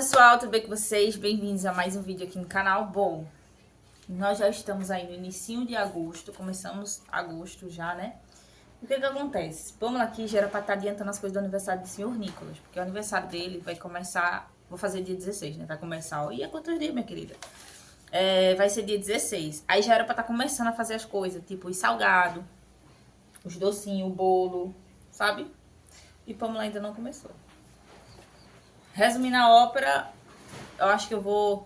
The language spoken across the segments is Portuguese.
pessoal, tudo bem com vocês? Bem-vindos a mais um vídeo aqui no canal. Bom, nós já estamos aí no inicinho de agosto, começamos agosto já, né? O que que acontece? Vamos aqui, já era pra estar adiantando as coisas do aniversário do senhor Nicolas, porque o aniversário dele vai começar, vou fazer dia 16, né? Vai começar, e é quantos dias, minha querida? Vai ser dia 16. Aí já era pra estar começando a fazer as coisas, tipo os salgados, os docinhos, o bolo, sabe? E Pamela ainda não começou. Resumindo a ópera, eu acho que eu vou,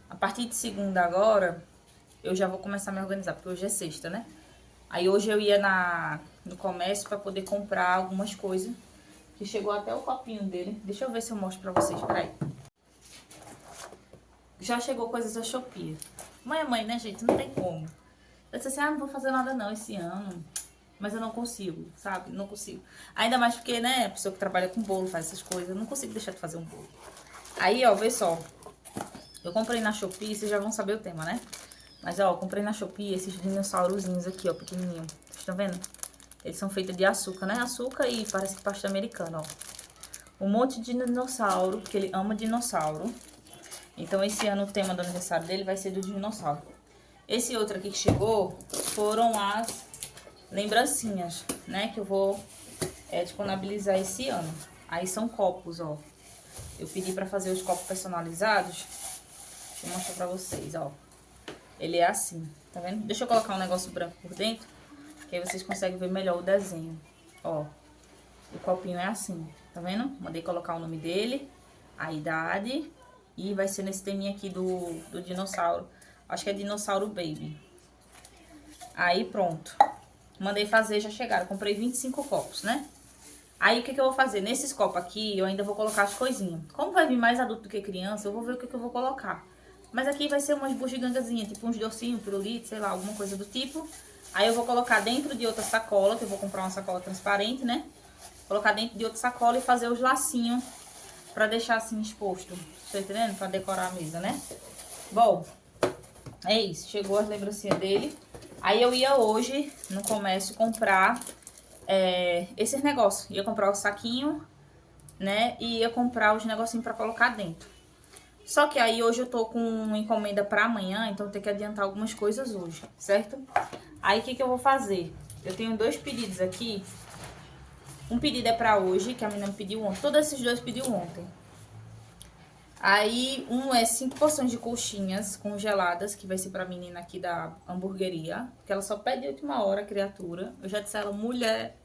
a partir de segunda agora, eu já vou começar a me organizar, porque hoje é sexta, né? Aí hoje eu ia no comércio pra poder comprar algumas coisas, que chegou até o copinho dele. Deixa eu ver se eu mostro pra vocês, peraí. Já chegou coisas da Shopee. Mãe é mãe, né, gente? Não tem como. Eu disse assim, não vou fazer nada não esse ano. Mas eu não consigo, sabe? Não consigo. Ainda mais porque, né, a pessoa que trabalha com bolo, faz essas coisas, eu não consigo deixar de fazer um bolo. Aí, ó, vê só. Eu comprei na Shopee, vocês já vão saber o tema, né? Mas, ó, eu comprei na Shopee esses dinossaurozinhos aqui, ó, pequenininho. Vocês estão vendo? Eles são feitos de açúcar, né? Açúcar e parece que pasta americana, ó. Um monte de dinossauro, porque ele ama dinossauro. Então, esse ano o tema do aniversário dele vai ser do dinossauro. Esse outro aqui que chegou foram as lembrancinhas, né? Que eu vou disponibilizar esse ano. Aí são copos, ó. Eu pedi pra fazer os copos personalizados. Deixa eu mostrar pra vocês, ó. Ele é assim, tá vendo? Deixa eu colocar um negócio branco por dentro, que aí vocês conseguem ver melhor o desenho. Ó, o copinho é assim, tá vendo? Mandei colocar o nome dele, a idade, e vai ser nesse teminha aqui do dinossauro. Acho que é Dinossauro Baby. Aí pronto. Mandei fazer, já chegaram. Comprei 25 copos, né? Aí o que eu vou fazer? Nesses copos aqui, eu ainda vou colocar as coisinhas. Como vai vir mais adulto do que criança, eu vou ver o que eu vou colocar. Mas aqui vai ser umas bugigangazinhas, tipo uns docinhos, pirulito, sei lá, alguma coisa do tipo. Aí eu vou colocar dentro de outra sacola, que eu vou comprar uma sacola transparente, né? Colocar dentro de outra sacola e fazer os lacinhos pra deixar assim exposto. Tá entendendo? Pra decorar a mesa, né? Bom, é isso. Chegou as lembrancinhas dele. Aí eu ia hoje no comércio comprar esses negócios. Ia comprar o saquinho, né? E ia comprar os negocinhos pra colocar dentro. Só que aí hoje eu tô com uma encomenda pra amanhã, então eu tenho que adiantar algumas coisas hoje, certo? Aí o que que eu vou fazer? Eu tenho dois pedidos aqui. Um pedido é pra hoje, que a menina me pediu ontem. Todos esses dois pediu ontem. Aí um é 5 porções de coxinhas congeladas, que vai ser pra menina aqui da hamburgueria. Porque ela só pede de última hora, criatura. Eu já disse a ela, mulher,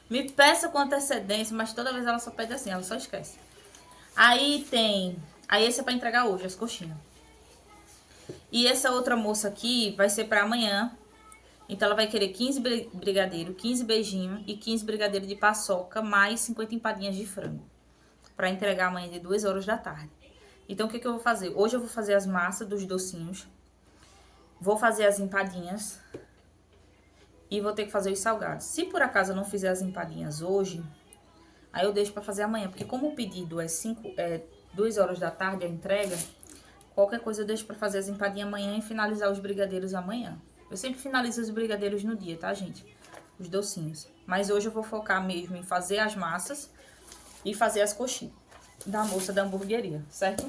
me peça com antecedência, mas toda vez ela só pede assim, ela só esquece. Aí esse é pra entregar hoje, as coxinhas. E essa outra moça aqui vai ser pra amanhã. Então ela vai querer 15 brigadeiro, 15 beijinho e 15 brigadeiro de paçoca, mais 50 empadinhas de frango. Pra entregar amanhã de 2 horas da tarde. Então o que eu vou fazer? Hoje eu vou fazer as massas dos docinhos. Vou fazer as empadinhas. E vou ter que fazer os salgados. Se por acaso eu não fizer as empadinhas hoje, aí eu deixo pra fazer amanhã. Porque como o pedido é 2 horas da tarde a entrega, qualquer coisa eu deixo pra fazer as empadinhas amanhã e finalizar os brigadeiros amanhã. Eu sempre finalizo os brigadeiros no dia, tá, gente? Os docinhos. Mas hoje eu vou focar mesmo em fazer as massas e fazer as coxinhas da moça da hamburgueria, certo?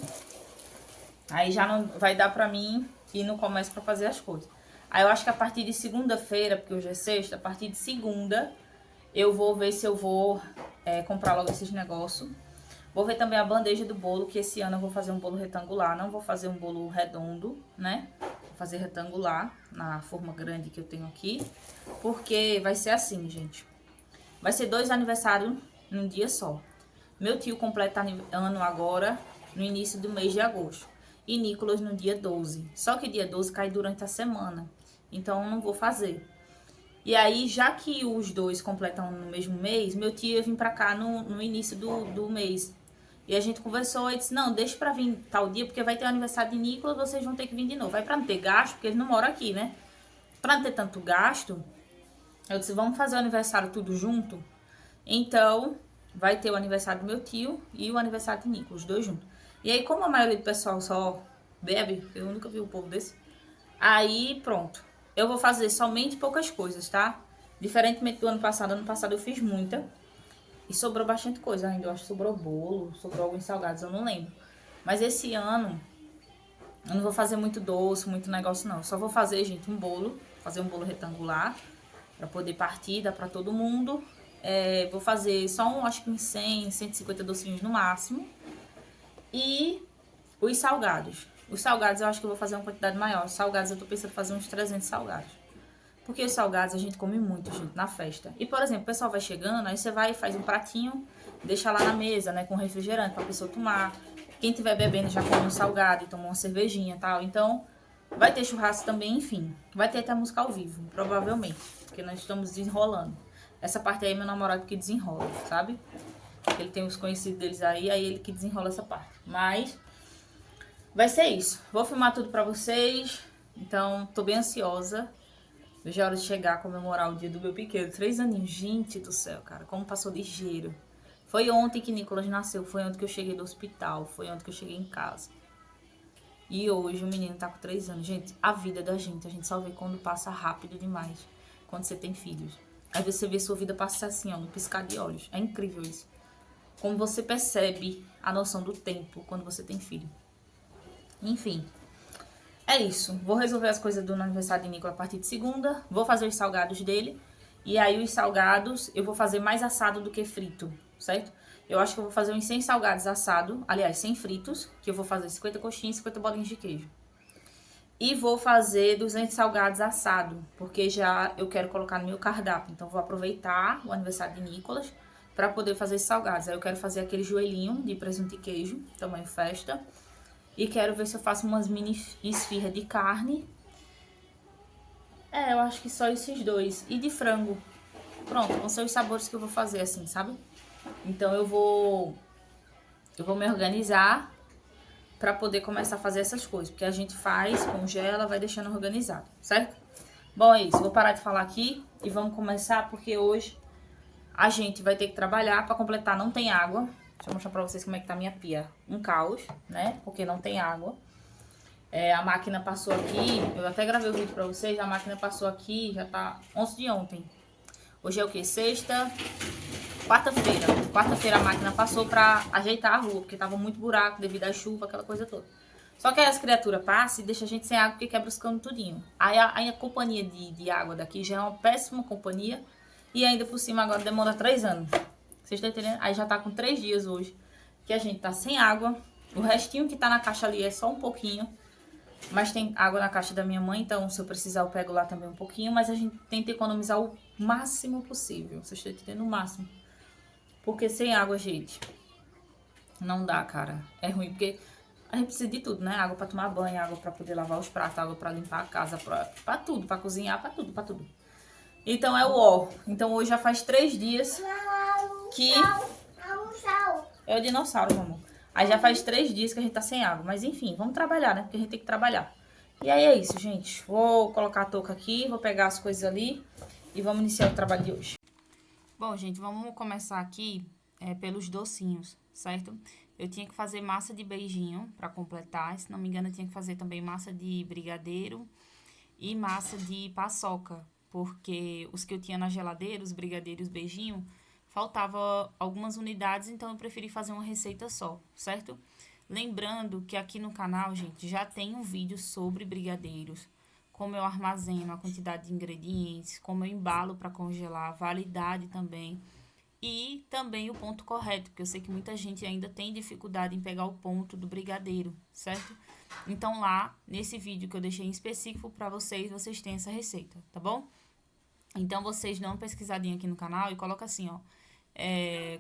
Aí já não vai dar pra mim ir no comércio pra fazer as coisas. Aí eu acho que a partir de segunda-feira, porque hoje é sexta, a partir de segunda eu vou ver se eu vou comprar logo esses negócios. Vou ver também a bandeja do bolo, que esse ano eu vou fazer um bolo retangular, não vou fazer um bolo redondo, né? Vou fazer retangular, na forma grande que eu tenho aqui, porque vai ser assim, gente. Vai ser 2 aniversários num dia só. Meu tio completa ano agora, no início do mês de agosto. E Nicolas no dia 12. Só que dia 12 cai durante a semana, então eu não vou fazer. E aí, já que os dois completam no mesmo mês, meu tio ia vir pra cá no início do mês. E a gente conversou e disse, não, deixa pra vir tal dia, porque vai ter o aniversário de Nicolas, vocês vão ter que vir de novo. Vai pra não ter gasto, porque eles não moram aqui, né? Pra não ter tanto gasto, eu disse, vamos fazer o aniversário tudo junto? Então, vai ter o aniversário do meu tio e o aniversário de Nicolas, os dois juntos. E aí, como a maioria do pessoal só bebe, eu nunca vi um povo desse, aí pronto. Eu vou fazer somente poucas coisas, tá? Diferentemente do ano passado eu fiz muita. E sobrou bastante coisa ainda. Eu acho que sobrou bolo, sobrou alguns salgados, eu não lembro. Mas esse ano eu não vou fazer muito doce, muito negócio não. Eu só vou fazer, gente, um bolo. Fazer um bolo retangular pra poder partir, dar pra todo mundo. Vou fazer só acho que uns 100, 150 docinhos no máximo. E os salgados. Os salgados eu acho que eu vou fazer uma quantidade maior. Os salgados eu tô pensando em fazer uns 300 salgados. Porque os salgados a gente come muito, gente, na festa. E, por exemplo, o pessoal vai chegando, aí você vai e faz um pratinho, deixa lá na mesa, né, com refrigerante pra pessoa tomar. Quem tiver bebendo já come um salgado e toma uma cervejinha e tal. Então, vai ter churrasco também, enfim. Vai ter até música ao vivo, provavelmente. Porque nós estamos desenrolando. Essa parte aí, meu namorado que desenrola, sabe? Ele tem os conhecidos deles aí ele que desenrola essa parte. Mas vai ser isso. Vou filmar tudo pra vocês. Então, tô bem ansiosa. Vejo a hora de chegar, comemorar o dia do meu pequeno. 3 aninhos. Gente do céu, cara. Como passou ligeiro. Foi ontem que Nicolas nasceu. Foi ontem que eu cheguei do hospital. Foi ontem que eu cheguei em casa. E hoje o menino tá com 3 anos. Gente, a vida da gente, a gente só vê quando passa rápido demais. Quando você tem filhos. Aí você vê sua vida passar assim, ó, no piscar de olhos. É incrível isso. Como você percebe a noção do tempo quando você tem filho. Enfim. É isso. Vou resolver as coisas do aniversário de Nicolas a partir de segunda. Vou fazer os salgados dele. E aí os salgados eu vou fazer mais assado do que frito, certo? Eu acho que eu vou fazer uns 100 salgados assado. Aliás, 100 fritos. Que eu vou fazer 50 coxinhas e 50 bolinhas de queijo. E vou fazer 200 salgados assado. Porque já eu quero colocar no meu cardápio. Então vou aproveitar o aniversário de Nicolas para poder fazer esses salgados. Aí eu quero fazer aquele joelhinho de presunto e queijo, tamanho festa. E quero ver se eu faço umas mini esfirra de carne. Eu acho que só esses dois. E de frango. Pronto, vão ser os sabores que eu vou fazer assim, sabe? Então eu vou me organizar pra poder começar a fazer essas coisas. Porque a gente faz, congela, vai deixando organizado, certo? Bom, é isso. Vou parar de falar aqui e vamos começar porque hoje a gente vai ter que trabalhar. Pra completar, não tem água. Deixa eu mostrar pra vocês como é que tá a minha pia. Um caos, né? Porque não tem água. A máquina passou aqui, eu até gravei o vídeo pra vocês, a máquina passou aqui, já tá 11 de ontem. Hoje é o que? Sexta, quarta-feira. Quarta-feira a máquina passou pra ajeitar a rua, porque tava muito buraco devido à chuva, aquela coisa toda. Só que aí as criaturas passam e deixam a gente sem água porque quebra os canos tudinho. Aí a companhia de água daqui já é uma péssima companhia e ainda por cima agora demora 3 anos. Vocês estão entendendo? Aí já tá com 3 dias hoje que a gente tá sem água. O restinho que tá na caixa ali é só um pouquinho. Mas tem água na caixa da minha mãe, então se eu precisar eu pego lá também um pouquinho. Mas a gente tenta economizar o máximo possível. Vocês estão entendendo? O máximo. Porque sem água, gente, não dá, cara. É ruim, porque a gente precisa de tudo, né? Água pra tomar banho, água pra poder lavar os pratos, água pra limpar a casa, pra tudo. Pra cozinhar, pra tudo, pra tudo. Então é o ó. Então hoje já faz 3 dias que... É o dinossauro, meu amor. Aí já faz 3 dias que a gente tá sem água. Mas enfim, vamos trabalhar, né? Porque a gente tem que trabalhar. E aí é isso, gente. Vou colocar a touca aqui, vou pegar as coisas ali e vamos iniciar o trabalho de hoje. Bom, gente, vamos começar aqui pelos docinhos, certo? Eu tinha que fazer massa de beijinho pra completar. Se não me engano, eu tinha que fazer também massa de brigadeiro e massa de paçoca. Porque os que eu tinha na geladeira, os brigadeiros beijinho, faltava algumas unidades, então eu preferi fazer uma receita só, certo? Lembrando que aqui no canal, gente, já tem um vídeo sobre brigadeiros, como eu armazeno a quantidade de ingredientes, como eu embalo para congelar, a validade também, e também o ponto correto, porque eu sei que muita gente ainda tem dificuldade em pegar o ponto do brigadeiro, certo? Então lá, nesse vídeo que eu deixei em específico para vocês, vocês têm essa receita, tá bom? Então vocês dão uma pesquisadinha aqui no canal e coloca assim, ó.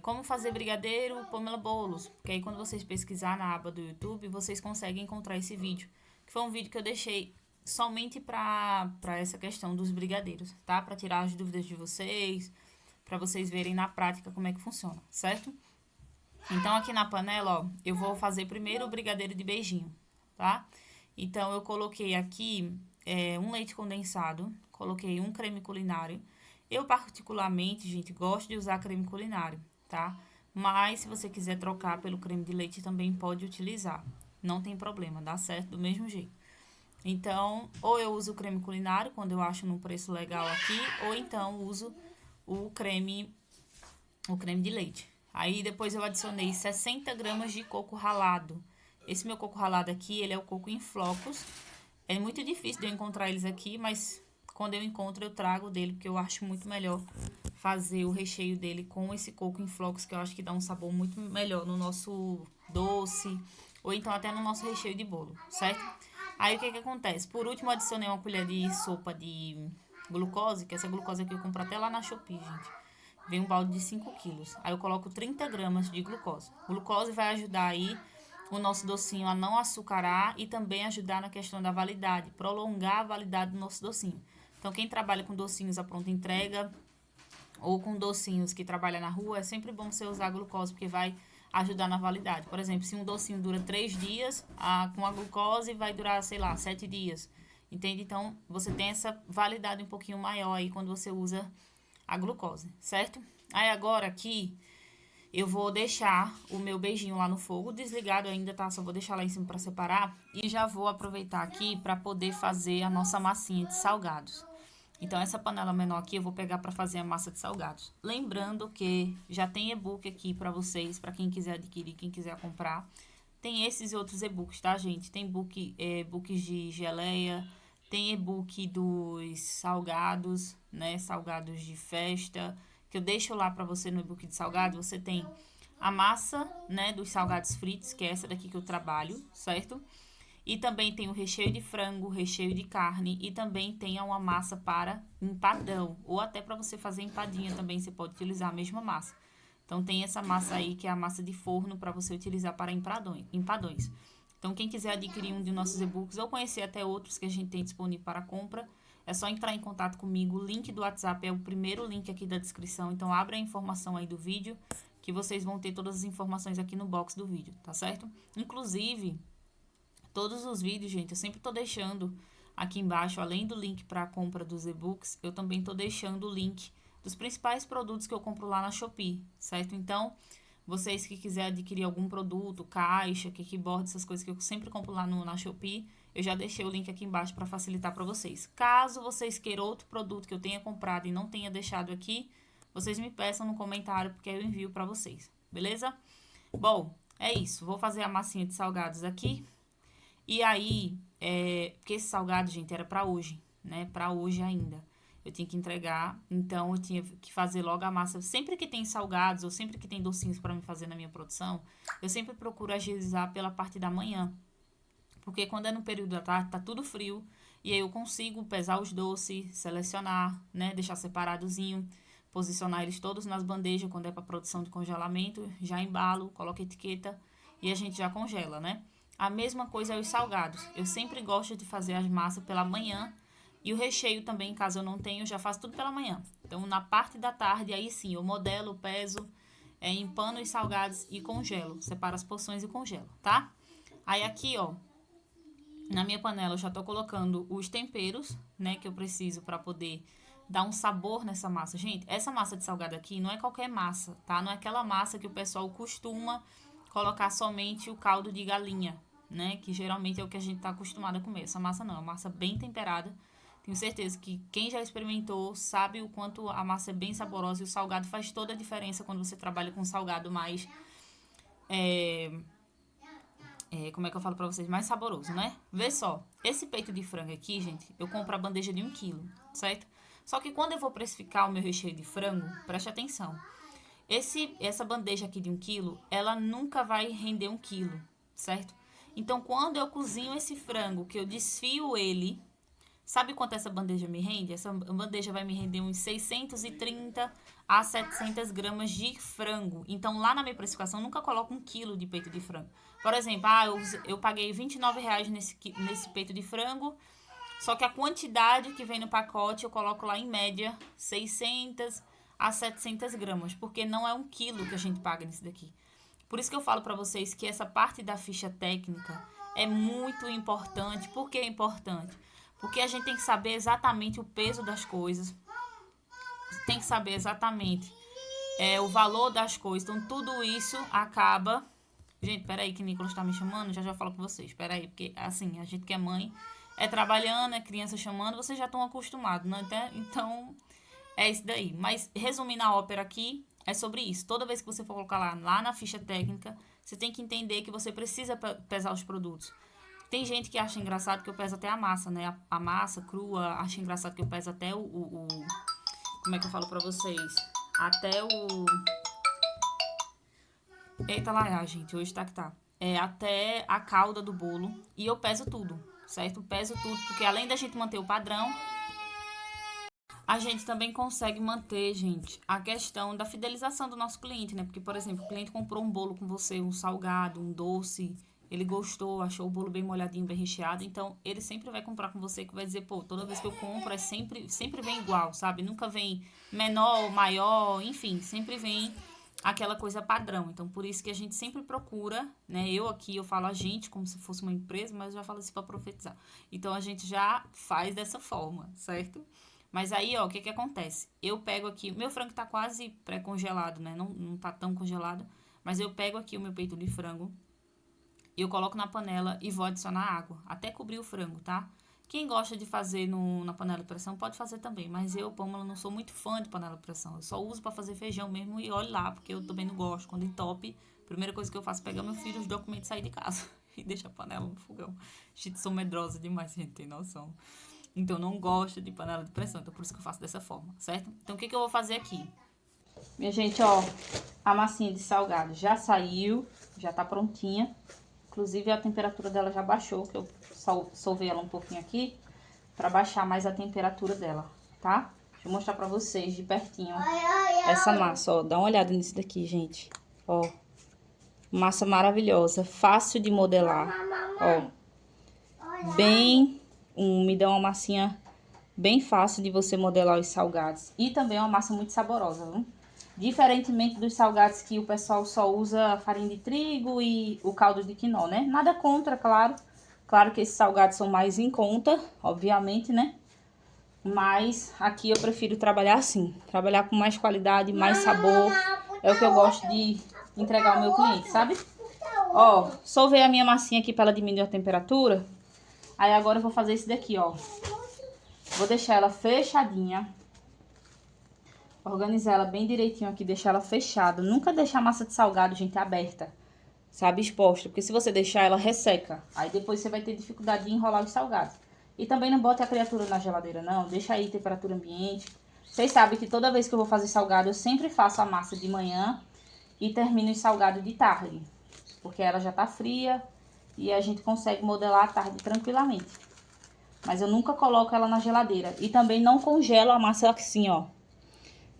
Como fazer brigadeiro Pamela Bolos, porque aí quando vocês pesquisar na aba do YouTube, vocês conseguem encontrar esse vídeo, que foi um vídeo que eu deixei somente pra essa questão dos brigadeiros, tá? Pra tirar as dúvidas de vocês, pra vocês verem na prática como é que funciona, certo? Então aqui na panela, ó, eu vou fazer primeiro o brigadeiro de beijinho, tá? Então eu coloquei aqui um leite condensado, coloquei um creme culinário. Eu, particularmente, gente, gosto de usar creme culinário, tá? Mas, se você quiser trocar pelo creme de leite, também pode utilizar. Não tem problema, dá certo do mesmo jeito. Então, ou eu uso o creme culinário, quando eu acho num preço legal aqui, ou então uso o creme de leite. Aí, depois eu adicionei 60 gramas de coco ralado. Esse meu coco ralado aqui, ele é o coco em flocos. É muito difícil de eu encontrar eles aqui, mas quando eu encontro eu trago dele, porque eu acho muito melhor fazer o recheio dele com esse coco em flocos, que eu acho que dá um sabor muito melhor no nosso doce, ou então até no nosso recheio de bolo, certo? Aí o que que acontece? Por último, eu adicionei uma colher de sopa de glucose, que essa glucose aqui eu compro até lá na Shopee, gente. Vem um balde de 5 quilos. Aí eu coloco 30 gramas de glucose. Glucose vai ajudar aí o nosso docinho a não açucarar e também ajudar na questão da validade, prolongar a validade do nosso docinho. Então, quem trabalha com docinhos à pronta entrega ou com docinhos que trabalha na rua, é sempre bom você usar a glucose, porque vai ajudar na validade. Por exemplo, se um docinho dura 3 dias, com a glucose vai durar, sei lá, 7 dias. Entende? Então, você tem essa validade um pouquinho maior aí quando você usa a glucose, certo? Aí agora aqui eu vou deixar o meu beijinho lá no fogo, desligado ainda, tá? Só vou deixar lá em cima para separar. E já vou aproveitar aqui para poder fazer a nossa massinha de salgados. Então, essa panela menor aqui eu vou pegar para fazer a massa de salgados. Lembrando que já tem e-book aqui para vocês, para quem quiser adquirir, quem quiser comprar. Tem esses outros e-books, tá, gente? Tem e-books de geleia, tem e-book dos salgados, né? Salgados de festa, que eu deixo lá para você no e-book de salgado. Você tem a massa, né, dos salgados fritos, que é essa daqui que eu trabalho, certo? E também tem o recheio de frango, recheio de carne e também tem uma massa para empadão, ou até para você fazer empadinha também você pode utilizar a mesma massa. Então tem essa massa aí que é a massa de forno para você utilizar para empadões. Então quem quiser adquirir um de nossos e-books ou conhecer até outros que a gente tem disponível para compra, é só entrar em contato comigo. O link do WhatsApp é o primeiro link aqui da descrição. Então abre a informação aí do vídeo que vocês vão ter todas as informações aqui no box do vídeo, tá certo? Inclusive, todos os vídeos, gente, eu sempre tô deixando aqui embaixo, além do link para a compra dos e-books, eu também tô deixando o link dos principais produtos que eu compro lá na Shopee, certo? Então, vocês que quiserem adquirir algum produto, caixa, kickboard, essas coisas que eu sempre compro lá na Shopee, eu já deixei o link aqui embaixo para facilitar para vocês. Caso vocês queiram outro produto que eu tenha comprado e não tenha deixado aqui, vocês me peçam no comentário, porque eu envio para vocês, beleza? Bom, é isso. Vou fazer a massinha de salgados aqui. E aí, porque esse salgado, gente, era pra hoje, né? Pra hoje ainda. Eu tinha que entregar, então eu tinha que fazer logo a massa. Sempre que tem salgados ou sempre que tem docinhos pra me fazer na minha produção, eu sempre procuro agilizar pela parte da manhã. Porque quando é no período da tarde, tá tudo frio. E aí eu consigo pesar os doces, selecionar, né? Deixar separadozinho, posicionar eles todos nas bandejas quando é para produção de congelamento. Já embalo, coloco etiqueta e a gente já congela, né? A mesma coisa é os salgados. Eu sempre gosto de fazer as massas pela manhã. E o recheio também, caso eu não tenha, eu já faço tudo pela manhã. Então, na parte da tarde, aí sim, eu modelo, peso, empano os salgados e congelo. Separo as porções e congelo, tá? Aí aqui, ó, na minha panela eu já tô colocando os temperos, né, que eu preciso para poder dar um sabor nessa massa. Gente, essa massa de salgado aqui não é qualquer massa, tá? Não é aquela massa que o pessoal costuma colocar somente o caldo de galinha, né? Que geralmente é o que a gente tá acostumado a comer. Essa massa não, é uma massa bem temperada. Tenho certeza que quem já experimentou sabe o quanto a massa é bem saborosa e o salgado faz toda a diferença quando você trabalha com salgado mais como é que eu falo pra vocês, mais saboroso, né? Vê só, esse peito de frango aqui, gente, eu compro a bandeja de 1 quilo, certo? Só que quando eu vou precificar o meu recheio de frango, preste atenção. Essa bandeja aqui de 1 quilo, ela nunca vai render 1 quilo, certo? Então, quando eu cozinho esse frango, que eu desfio ele, sabe quanto essa bandeja me rende? Essa bandeja vai me render uns 630 a 700 gramas de frango. Então, lá na minha precificação, eu nunca coloco 1 quilo de peito de frango. Por exemplo, eu paguei R$ 29 nesse peito de frango, só que a quantidade que vem no pacote, eu coloco lá em média 600 a 700 gramas, porque não é 1 quilo que a gente paga nesse daqui. Por isso que eu falo pra vocês que essa parte da ficha técnica é muito importante. Por que é importante? Porque a gente tem que saber exatamente o peso das coisas, tem que saber exatamente o valor das coisas. Então, tudo isso acaba... Gente, peraí que o Nicolas tá me chamando, já falo com vocês. Peraí, porque assim, a gente que é mãe, é trabalhando, é criança chamando, vocês já estão acostumados, né? Então, é isso daí. Mas, resumindo a ópera aqui, é sobre isso. Toda vez que você for colocar lá na ficha técnica, você tem que entender que você precisa pesar os produtos. Tem gente que acha engraçado que eu peso até a massa, né? A massa crua, acha engraçado que eu peso até como é que eu falo pra vocês? Até o... Eita lá, gente, hoje tá que tá. Até a calda do bolo. E eu peso tudo, certo? Peso tudo, porque além da gente manter o padrão, a gente também consegue manter, gente, a questão da fidelização do nosso cliente, né? Porque, por exemplo, o cliente comprou um bolo com você, um salgado, um doce, ele gostou, achou o bolo bem molhadinho, bem recheado, então ele sempre vai comprar com você, que vai dizer, pô, toda vez que eu compro sempre vem igual, sabe? Nunca vem menor, maior, enfim, sempre vem aquela coisa padrão. Então, por isso que a gente sempre procura, né? Eu falo a gente como se fosse uma empresa, mas eu já falo assim para profetizar. Então, a gente já faz dessa forma, certo? Mas aí, ó, o que que acontece? Eu pego aqui, meu frango tá quase pré-congelado, né? Não tá tão congelado, mas eu pego aqui o meu peito de frango, eu coloco na panela e vou adicionar água, até cobrir o frango, tá? Quem gosta de fazer na panela de pressão pode fazer também, mas eu, Pâmela, não sou muito fã de panela de pressão. Eu só uso para fazer feijão mesmo e olhe lá, porque eu também não gosto. Quando entope, a primeira coisa que eu faço é pegar meu filho, os documentos e sair de casa e deixar a panela no fogão. Gente, sou medrosa demais, a gente tem noção. Então, não gosto de panela de pressão. Então, por isso que eu faço dessa forma, certo? Então, o que que eu vou fazer aqui? Minha gente, ó, a massinha de salgado já saiu, já tá prontinha. Inclusive, a temperatura dela já baixou, que eu solvei ela um pouquinho aqui, pra baixar mais a temperatura dela, tá? Deixa eu mostrar pra vocês de pertinho essa massa, ó. Dá uma olhada nisso daqui, gente. Ó, massa maravilhosa, fácil de modelar, ó. Bem úmida, uma massinha bem fácil de você modelar os salgados. E também é uma massa muito saborosa, viu? Diferentemente dos salgados que o pessoal só usa farinha de trigo e o caldo de quinó, né? Nada contra, claro. Claro que esses salgados são mais em conta, obviamente, né? Mas aqui eu prefiro trabalhar assim. Trabalhar com mais qualidade, mais sabor. É o que eu gosto de entregar ao meu cliente, sabe? Ó, solvei a minha massinha aqui para ela diminuir a temperatura. Aí agora eu vou fazer esse daqui, ó. Vou deixar ela fechadinha. Organizar ela bem direitinho aqui, deixar ela fechada. Nunca deixar a massa de salgado, gente, aberta, sabe, exposta. Porque se você deixar, ela resseca. Aí depois você vai ter dificuldade de enrolar os salgados. E também não bote a criatura na geladeira, não. Deixa aí temperatura ambiente. Vocês sabem que toda vez que eu vou fazer salgado, eu sempre faço a massa de manhã e termino os salgados de tarde. Porque ela já tá fria e a gente consegue modelar à tarde tranquilamente. Mas eu nunca coloco ela na geladeira. E também não congelo a massa assim, ó.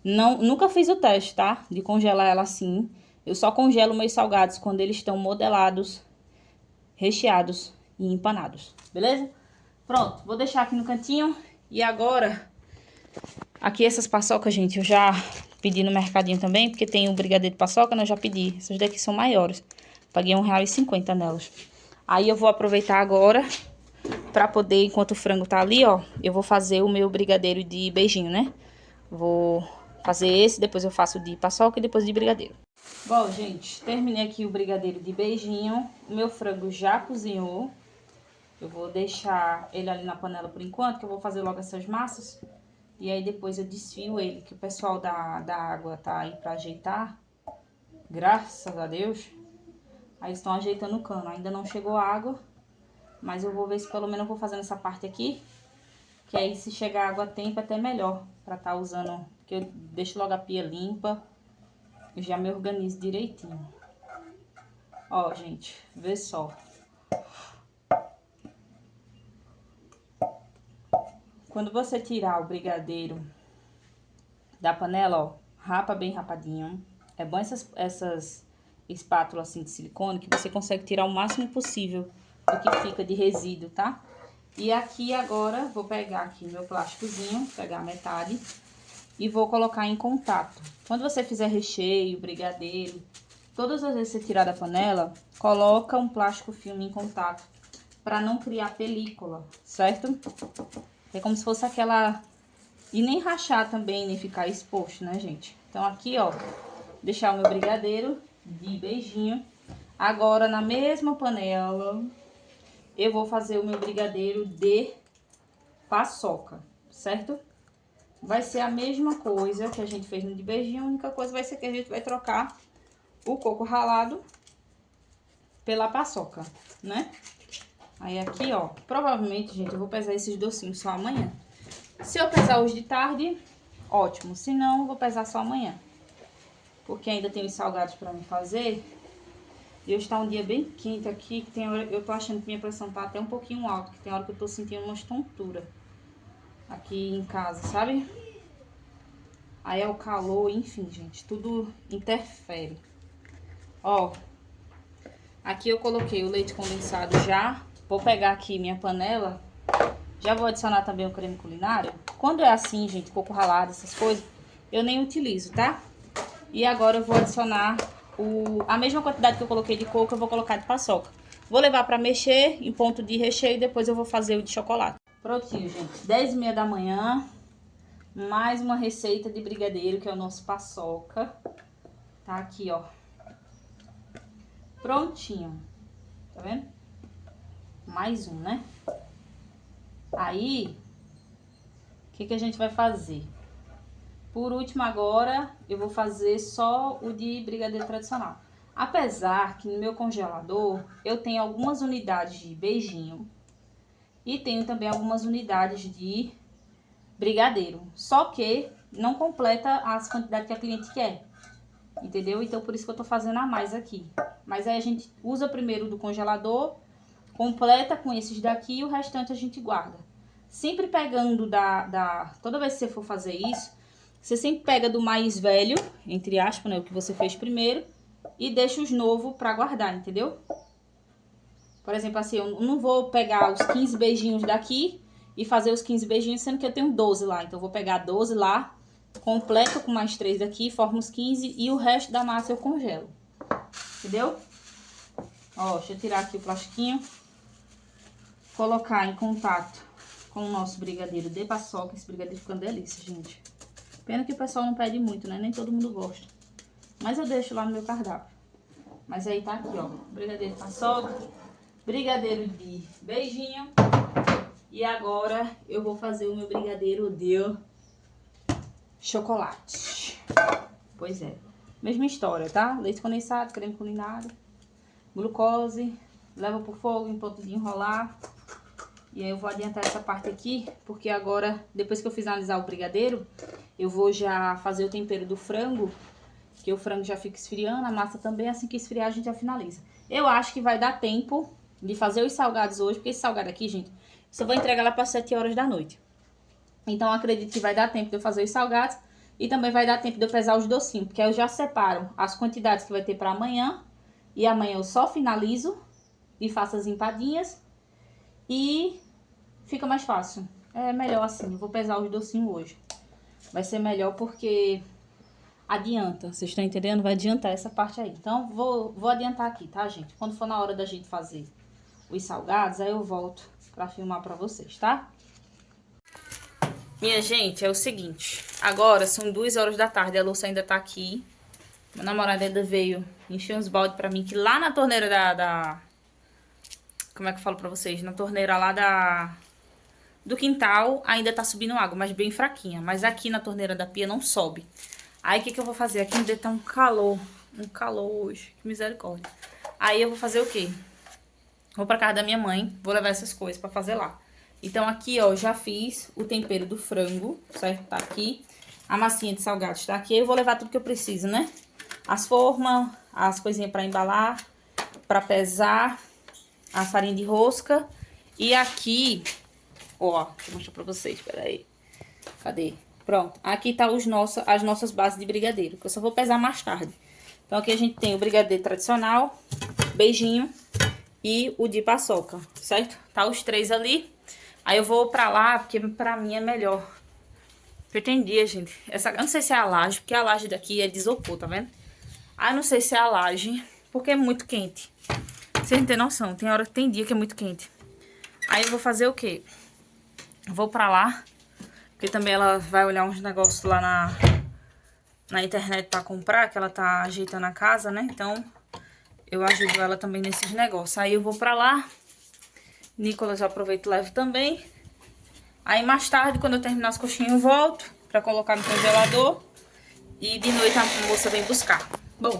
Não, nunca fiz o teste, tá? De congelar ela assim. Eu só congelo meus salgados quando eles estão modelados, recheados e empanados. Beleza? Pronto, vou deixar aqui no cantinho. E agora, aqui essas paçocas, gente, eu já pedi no mercadinho também, porque tem o brigadeiro de paçoca, né? Eu já pedi. Essas daqui são maiores. Paguei R$1,50 nelas. Aí eu vou aproveitar agora pra poder, enquanto o frango tá ali, ó, eu vou fazer o meu brigadeiro de beijinho, né? Vou fazer esse, depois eu faço de paçoca e depois de brigadeiro. Bom, gente, terminei aqui o brigadeiro de beijinho. O meu frango já cozinhou. Eu vou deixar ele ali na panela por enquanto, que eu vou fazer logo essas massas. E aí depois eu desfio ele, que o pessoal da água tá aí pra ajeitar. Graças a Deus. Aí eles estão ajeitando o cano. Ainda não chegou água, mas eu vou ver se pelo menos eu vou fazendo essa parte aqui. Que aí se chegar água a tempo é até melhor pra tá usando, porque eu deixo logo a pia limpa. Eu já me organizo direitinho. Ó, gente, vê só. Quando você tirar o brigadeiro da panela, ó, rapa bem rapadinho. É bom essas espátulas assim de silicone, que você consegue tirar o máximo possível do que fica de resíduo, tá? E aqui agora, vou pegar aqui meu plásticozinho, pegar a metade e vou colocar em contato. Quando você fizer recheio, brigadeiro, todas as vezes que você tirar da panela, coloca um plástico filme em contato para não criar película, certo? É como se fosse aquela... E nem rachar também, nem ficar exposto, né, gente? Então aqui, ó, deixar o meu brigadeiro de beijinho. Agora, na mesma panela, eu vou fazer o meu brigadeiro de paçoca, certo? Vai ser a mesma coisa que a gente fez no de beijinho, a única coisa vai ser que a gente vai trocar o coco ralado pela paçoca, né? Aí aqui, ó, provavelmente, gente, eu vou pesar esses docinhos só amanhã. Se eu pesar hoje de tarde, ótimo. Se não, eu vou pesar só amanhã. Porque ainda tem os salgados pra me fazer. E hoje tá um dia bem quente aqui, que tem hora, eu tô achando que minha pressão tá até um pouquinho alta, que tem hora que eu tô sentindo umas tonturas aqui em casa, sabe? Aí é o calor, enfim, gente, tudo interfere. Ó, aqui eu coloquei o leite condensado já. Vou pegar aqui minha panela. Já vou adicionar também o creme culinário. Quando é assim, gente, coco ralado, essas coisas, eu nem utilizo, tá? E agora eu vou adicionar a mesma quantidade que eu coloquei de coco, eu vou colocar de paçoca. Vou levar pra mexer em ponto de recheio e depois eu vou fazer o de chocolate. Prontinho, gente. 10h30 da manhã. Mais uma receita de brigadeiro, que é o nosso paçoca. Tá aqui, ó. Prontinho. Tá vendo? Mais um, né? Aí, o que a gente vai fazer? Por último, agora, eu vou fazer só o de brigadeiro tradicional. Apesar que no meu congelador, eu tenho algumas unidades de beijinho e tenho também algumas unidades de brigadeiro. Só que não completa as quantidades que a cliente quer, entendeu? Então, por isso que eu tô fazendo a mais aqui. Mas aí a gente usa primeiro do congelador, completa com esses daqui e o restante a gente guarda. Sempre pegando toda vez que você for fazer isso, você sempre pega do mais velho, entre aspas, né, o que você fez primeiro, e deixa os novos pra guardar, entendeu? Por exemplo, assim, eu não vou pegar os 15 beijinhos daqui e fazer os 15 beijinhos, sendo que eu tenho 12 lá. Então, eu vou pegar 12 lá, completo com mais 3 daqui, formo os 15 e o resto da massa eu congelo. Entendeu? Ó, deixa eu tirar aqui o plastiquinho. Colocar em contato com o nosso brigadeiro de paçoca. Esse brigadeiro fica uma delícia, gente. Pena que o pessoal não pede muito, né? Nem todo mundo gosta. Mas eu deixo lá no meu cardápio. Mas aí tá aqui, ó. Brigadeiro de paçoca. Brigadeiro de beijinho. E agora eu vou fazer o meu brigadeiro de chocolate. Pois é. Mesma história, tá? Leite condensado, creme culinário, glucose. Leva pro fogo em ponto de enrolar. E aí eu vou adiantar essa parte aqui, porque agora, depois que eu finalizar o brigadeiro, eu vou já fazer o tempero do frango, que o frango já fica esfriando, a massa também, assim que esfriar a gente já finaliza. Eu acho que vai dar tempo de fazer os salgados hoje, porque esse salgado aqui, gente, só vou entregar lá para 7 horas da noite. Então, eu acredito que vai dar tempo de eu fazer os salgados e também vai dar tempo de eu pesar os docinhos, porque aí eu já separo as quantidades que vai ter para amanhã, e amanhã eu só finalizo e faço as empadinhas. E fica mais fácil. É melhor assim. Eu vou pesar os docinhos hoje. Vai ser melhor porque adianta. Vocês estão entendendo? Vai adiantar essa parte aí. Então, vou adiantar aqui, tá, gente? Quando for na hora da gente fazer os salgados, aí eu volto pra filmar pra vocês, tá? Minha gente, é o seguinte. Agora são 2 horas da tarde. A Lúcia ainda tá aqui. Meu namorado ainda veio encher uns baldes pra mim. Que lá na torneira como é que eu falo pra vocês? Na torneira lá do quintal ainda tá subindo água, mas bem fraquinha. Mas aqui na torneira da pia não sobe. Aí o que eu vou fazer? Aqui ainda tá um calor hoje. Que misericórdia. Aí eu vou fazer o quê? Vou pra casa da minha mãe, vou levar essas coisas pra fazer lá. Então aqui, ó, já fiz o tempero do frango, certo? Tá aqui. A massinha de salgados tá aqui. Eu vou levar tudo que eu preciso, né? As formas, as coisinhas pra embalar, pra pesar, a farinha de rosca. E aqui, ó, deixa eu mostrar pra vocês, peraí. Cadê? Pronto, aqui tá as nossas bases de brigadeiro, que eu só vou pesar mais tarde. Então aqui a gente tem o brigadeiro tradicional, beijinho e o de paçoca, certo? Tá os 3 ali. Aí eu vou pra lá, porque pra mim é melhor. Pretendia, gente. Eu não sei se é a laje, porque a laje daqui é de isopor, tá vendo? Ah, não sei se é a laje, porque é muito quente. Vocês não tem noção, tem dia que é muito quente. Aí eu vou fazer o quê? Vou pra lá, porque também ela vai olhar uns negócios lá na internet pra comprar, que ela tá ajeitando a casa, né? Então, eu ajudo ela também nesses negócios. Aí eu vou pra lá. Nicolas eu aproveito e levo também. Aí mais tarde, quando eu terminar as coxinhas, eu volto pra colocar no congelador. E de noite a moça vem buscar. Bom,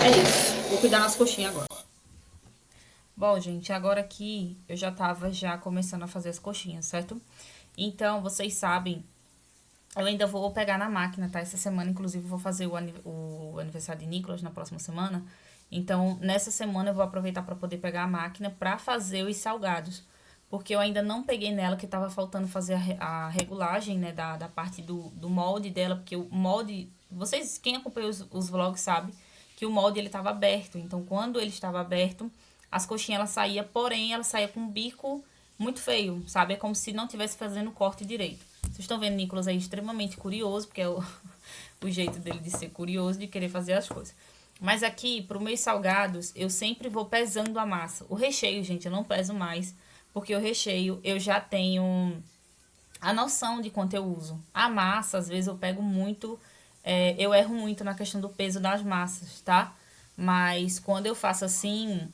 é isso. Vou cuidar das coxinhas agora. Bom, gente, agora aqui eu já tava começando a fazer as coxinhas, certo? Então, vocês sabem, eu ainda vou pegar na máquina, tá? Essa semana, inclusive, eu vou fazer o aniversário de Nicolas na próxima semana. Então, nessa semana eu vou aproveitar para poder pegar a máquina para fazer os salgados. Porque eu ainda não peguei nela, que tava faltando fazer a regulagem, né, da parte do molde dela. Porque o molde, vocês, quem acompanha os vlogs sabe que o molde ele tava aberto. Então, quando ele estava aberto, as coxinhas ela saía, porém ela saía com um bico muito feio, sabe? É como se não tivesse fazendo o corte direito. Vocês estão vendo o Nicolas aí extremamente curioso, porque é o jeito dele de ser curioso, de querer fazer as coisas. Mas aqui, para os meus salgados, eu sempre vou pesando a massa. O recheio, gente, eu não peso mais, porque o recheio eu já tenho a noção de quanto eu uso. A massa, às vezes eu pego muito, eu erro muito na questão do peso das massas, tá? Mas quando eu faço assim,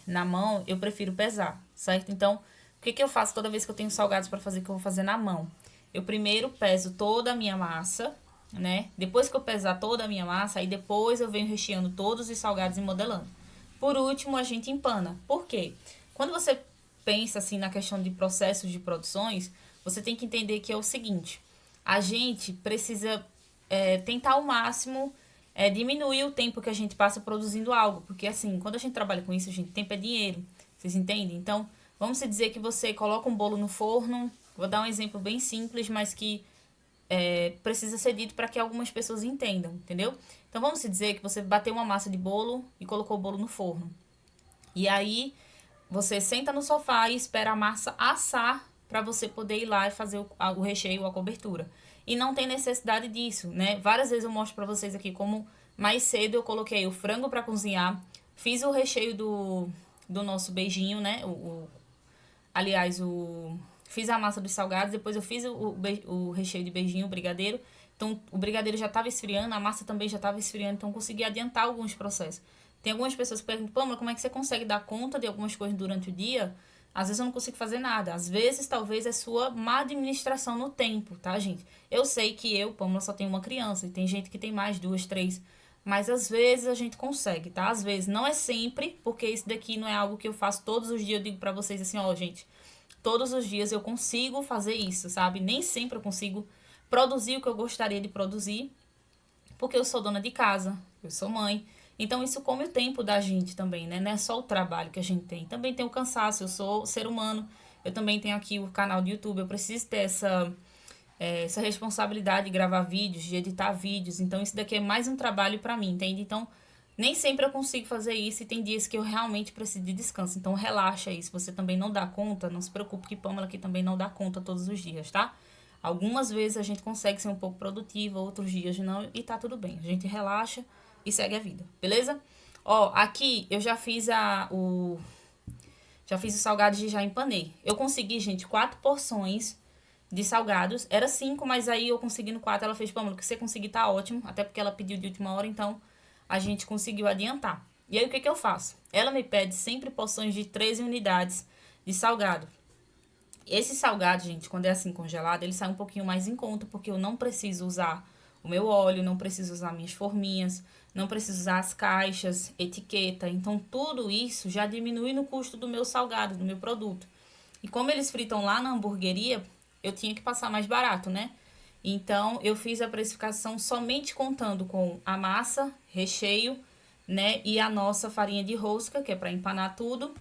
na mão, eu prefiro pesar, certo? Então, o que que eu faço toda vez que eu tenho salgados para fazer, que eu vou fazer na mão? Eu primeiro peso toda a minha massa, né? Depois que eu pesar toda a minha massa, aí depois eu venho recheando todos os salgados e modelando. Por último, a gente empana. Por quê? Quando você pensa assim na questão de processos de produções, você tem que entender que é o seguinte: a gente precisa tentar ao máximo diminuir o tempo que a gente passa produzindo algo. Porque assim, quando a gente trabalha com isso, gente, tempo é dinheiro. Vocês entendem? Então, vamos dizer que você coloca um bolo no forno. Vou dar um exemplo bem simples, mas que precisa ser dito para que algumas pessoas entendam, entendeu? Então, vamos dizer que você bateu uma massa de bolo e colocou o bolo no forno. E aí, você senta no sofá e espera a massa assar para você poder ir lá e fazer o recheio ou a cobertura. E não tem necessidade disso, né? Várias vezes eu mostro para vocês aqui como mais cedo eu coloquei o frango para cozinhar, fiz o recheio do nosso beijinho, né? Aliás, fiz a massa dos salgados, depois eu fiz o recheio de beijinho, o brigadeiro. Então, o brigadeiro já estava esfriando, a massa também já estava esfriando, então consegui adiantar alguns processos. Tem algumas pessoas que perguntam, Pâmela, como é que você consegue dar conta de algumas coisas durante o dia? Às vezes eu não consigo fazer nada. Às vezes, talvez, é sua má administração no tempo, tá, gente? Eu sei que eu, Pâmela, só tenho uma criança, e tem gente que tem mais, duas, três. Mas às vezes a gente consegue, tá? Às vezes, não é sempre, porque isso daqui não é algo que eu faço todos os dias. Eu digo pra vocês assim, ó, gente, todos os dias eu consigo fazer isso, sabe? Nem sempre eu consigo produzir o que eu gostaria de produzir, porque eu sou dona de casa, eu sou mãe. Então isso come o tempo da gente também, né? Não é só o trabalho que a gente tem. Também tem o cansaço, eu sou ser humano. Eu também tenho aqui o canal do YouTube, eu preciso ter essa responsabilidade de gravar vídeos, de editar vídeos. Então isso daqui é mais um trabalho pra mim, entende? Então nem sempre eu consigo fazer isso e tem dias que eu realmente preciso de descanso. Então relaxa aí, se você também não dá conta, não se preocupe que Pâmela aqui também não dá conta todos os dias, tá? Algumas vezes a gente consegue ser um pouco produtiva, outros dias não, e tá tudo bem. A gente relaxa e segue a vida, beleza? Ó, aqui eu já fiz já fiz o salgado e já empanei. Eu consegui, gente, 4 porções de salgados. Era 5, mas aí eu consegui no 4. Ela fez, Pâmela, o que você conseguir tá ótimo. Até porque ela pediu de última hora, então a gente conseguiu adiantar. E aí o que que eu faço? Ela me pede sempre porções de 13 unidades de salgado. Esse salgado, gente, quando é assim congelado, ele sai um pouquinho mais em conta, porque eu não preciso usar o meu óleo, não preciso usar minhas forminhas, não preciso usar as caixas, etiqueta. Então, tudo isso já diminui no custo do meu salgado, do meu produto. E como eles fritam lá na hamburgueria, eu tinha que passar mais barato, né? Então, eu fiz a precificação somente contando com a massa, recheio, né? E a nossa farinha de rosca, que é para empanar tudo,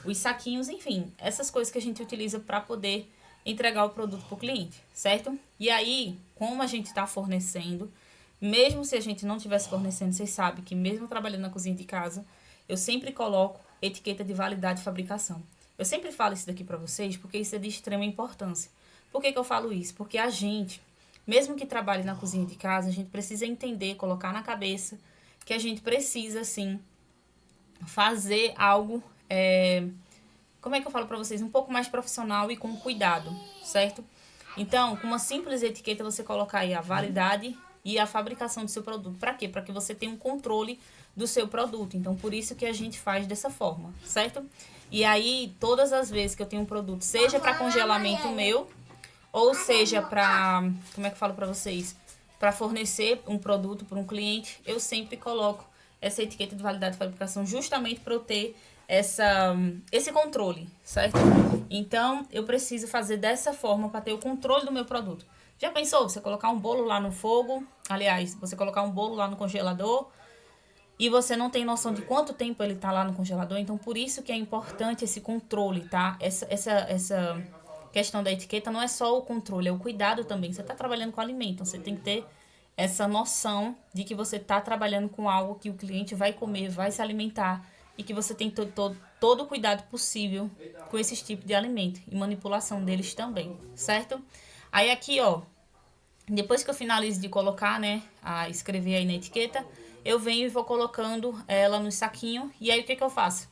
os saquinhos, enfim, essas coisas que a gente utiliza para poder entregar o produto para o cliente, certo? E aí, como a gente está fornecendo, mesmo se a gente não estivesse fornecendo, vocês sabem que mesmo trabalhando na cozinha de casa, eu sempre coloco etiqueta de validade de fabricação. Eu sempre falo isso daqui para vocês porque isso é de extrema importância. Por que que eu falo isso? Porque a gente, mesmo que trabalhe na cozinha de casa, a gente precisa entender, colocar na cabeça que a gente precisa, sim, fazer algo, como é que eu falo pra vocês? Um pouco mais profissional e com cuidado, certo? Então, com uma simples etiqueta, você colocar aí a validade e a fabricação do seu produto. Pra quê? Pra que você tenha um controle do seu produto. Então, por isso que a gente faz dessa forma, certo? E aí, todas as vezes que eu tenho um produto, seja para congelamento meu, ou seja para, como é que eu falo para vocês, para fornecer um produto para um cliente, eu sempre coloco essa etiqueta de validade de fabricação justamente para eu ter esse controle, certo? Então, eu preciso fazer dessa forma para ter o controle do meu produto. Já pensou você colocar um bolo lá no fogo? Aliás, você colocar um bolo lá no congelador e você não tem noção de quanto tempo ele tá lá no congelador? Então, por isso que é importante esse controle, tá? Essa questão da etiqueta não é só o controle, é o cuidado também. Você tá trabalhando com alimento, então você tem que ter essa noção de que você tá trabalhando com algo que o cliente vai comer, vai se alimentar e que você tem todo o cuidado possível com esses tipos de alimento e manipulação deles também, certo? Aí aqui, ó, depois que eu finalizo de colocar, né, a escrever aí na etiqueta, eu venho e vou colocando ela no saquinho. E aí o que eu faço?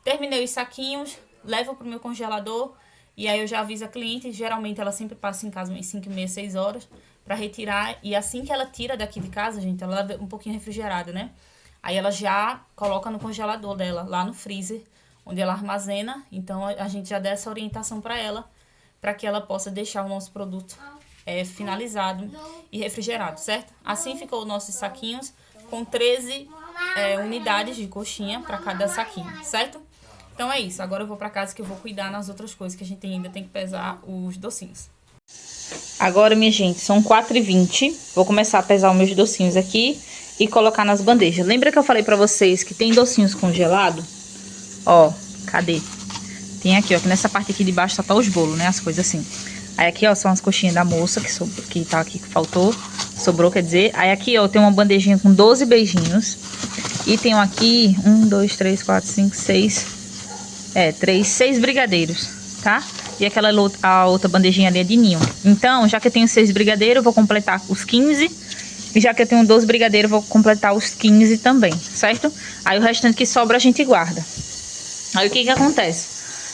Terminei os saquinhos, levo pro meu congelador e aí eu já aviso a cliente. Geralmente ela sempre passa em casa umas 5h30, 6 horas para retirar. E assim que ela tira daqui de casa, gente, ela leva um pouquinho refrigerada, né? Aí ela já coloca no congelador dela, lá no freezer, onde ela armazena. Então a gente já dá essa orientação para ela, para que ela possa deixar o nosso produto finalizado e refrigerado, certo? Assim ficou os nossos saquinhos com 13 unidades de coxinha para cada saquinho, certo? Então é isso. Agora eu vou para casa que eu vou cuidar nas outras coisas que a gente ainda tem que pesar os docinhos. Agora, minha gente, são 4h20. Vou começar a pesar os meus docinhos aqui e colocar nas bandejas. Lembra que eu falei pra vocês que tem docinhos congelados? Ó, cadê? Tem aqui, ó, que nessa parte aqui de baixo só tá os bolos, né? As coisas assim. Aí aqui, ó, são as coxinhas da moça que tá aqui, que faltou. Sobrou, quer dizer. Aí aqui, ó, tem uma bandejinha com 12 beijinhos. E tem aqui 1, 2, 3, 4, 5, 6... 6 brigadeiros, tá? E aquela a outra bandejinha ali é de ninho. Então, já que eu tenho 6 brigadeiros, eu vou completar os 15. E já que eu tenho 12 brigadeiros, eu vou completar os 15 também, certo? Aí o restante que sobra a gente guarda. Aí o que acontece?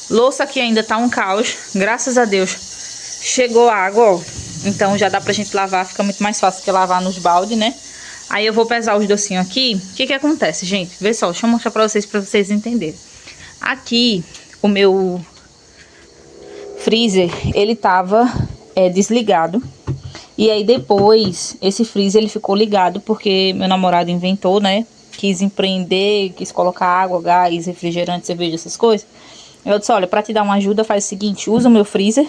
Louça aqui ainda tá um caos. Graças a Deus chegou água, ó. Então já dá pra gente lavar, fica muito mais fácil que lavar nos baldes, né? Aí eu vou pesar os docinhos aqui. O que acontece, gente? Vê só, deixa eu mostrar pra vocês entenderem. Aqui, o meu freezer, ele tava desligado. E aí depois, esse freezer ele ficou ligado porque meu namorado inventou, né? Quis empreender, quis colocar água, gás, refrigerante, cerveja, essas coisas. Eu disse, olha, pra te dar uma ajuda, faz o seguinte, usa o meu freezer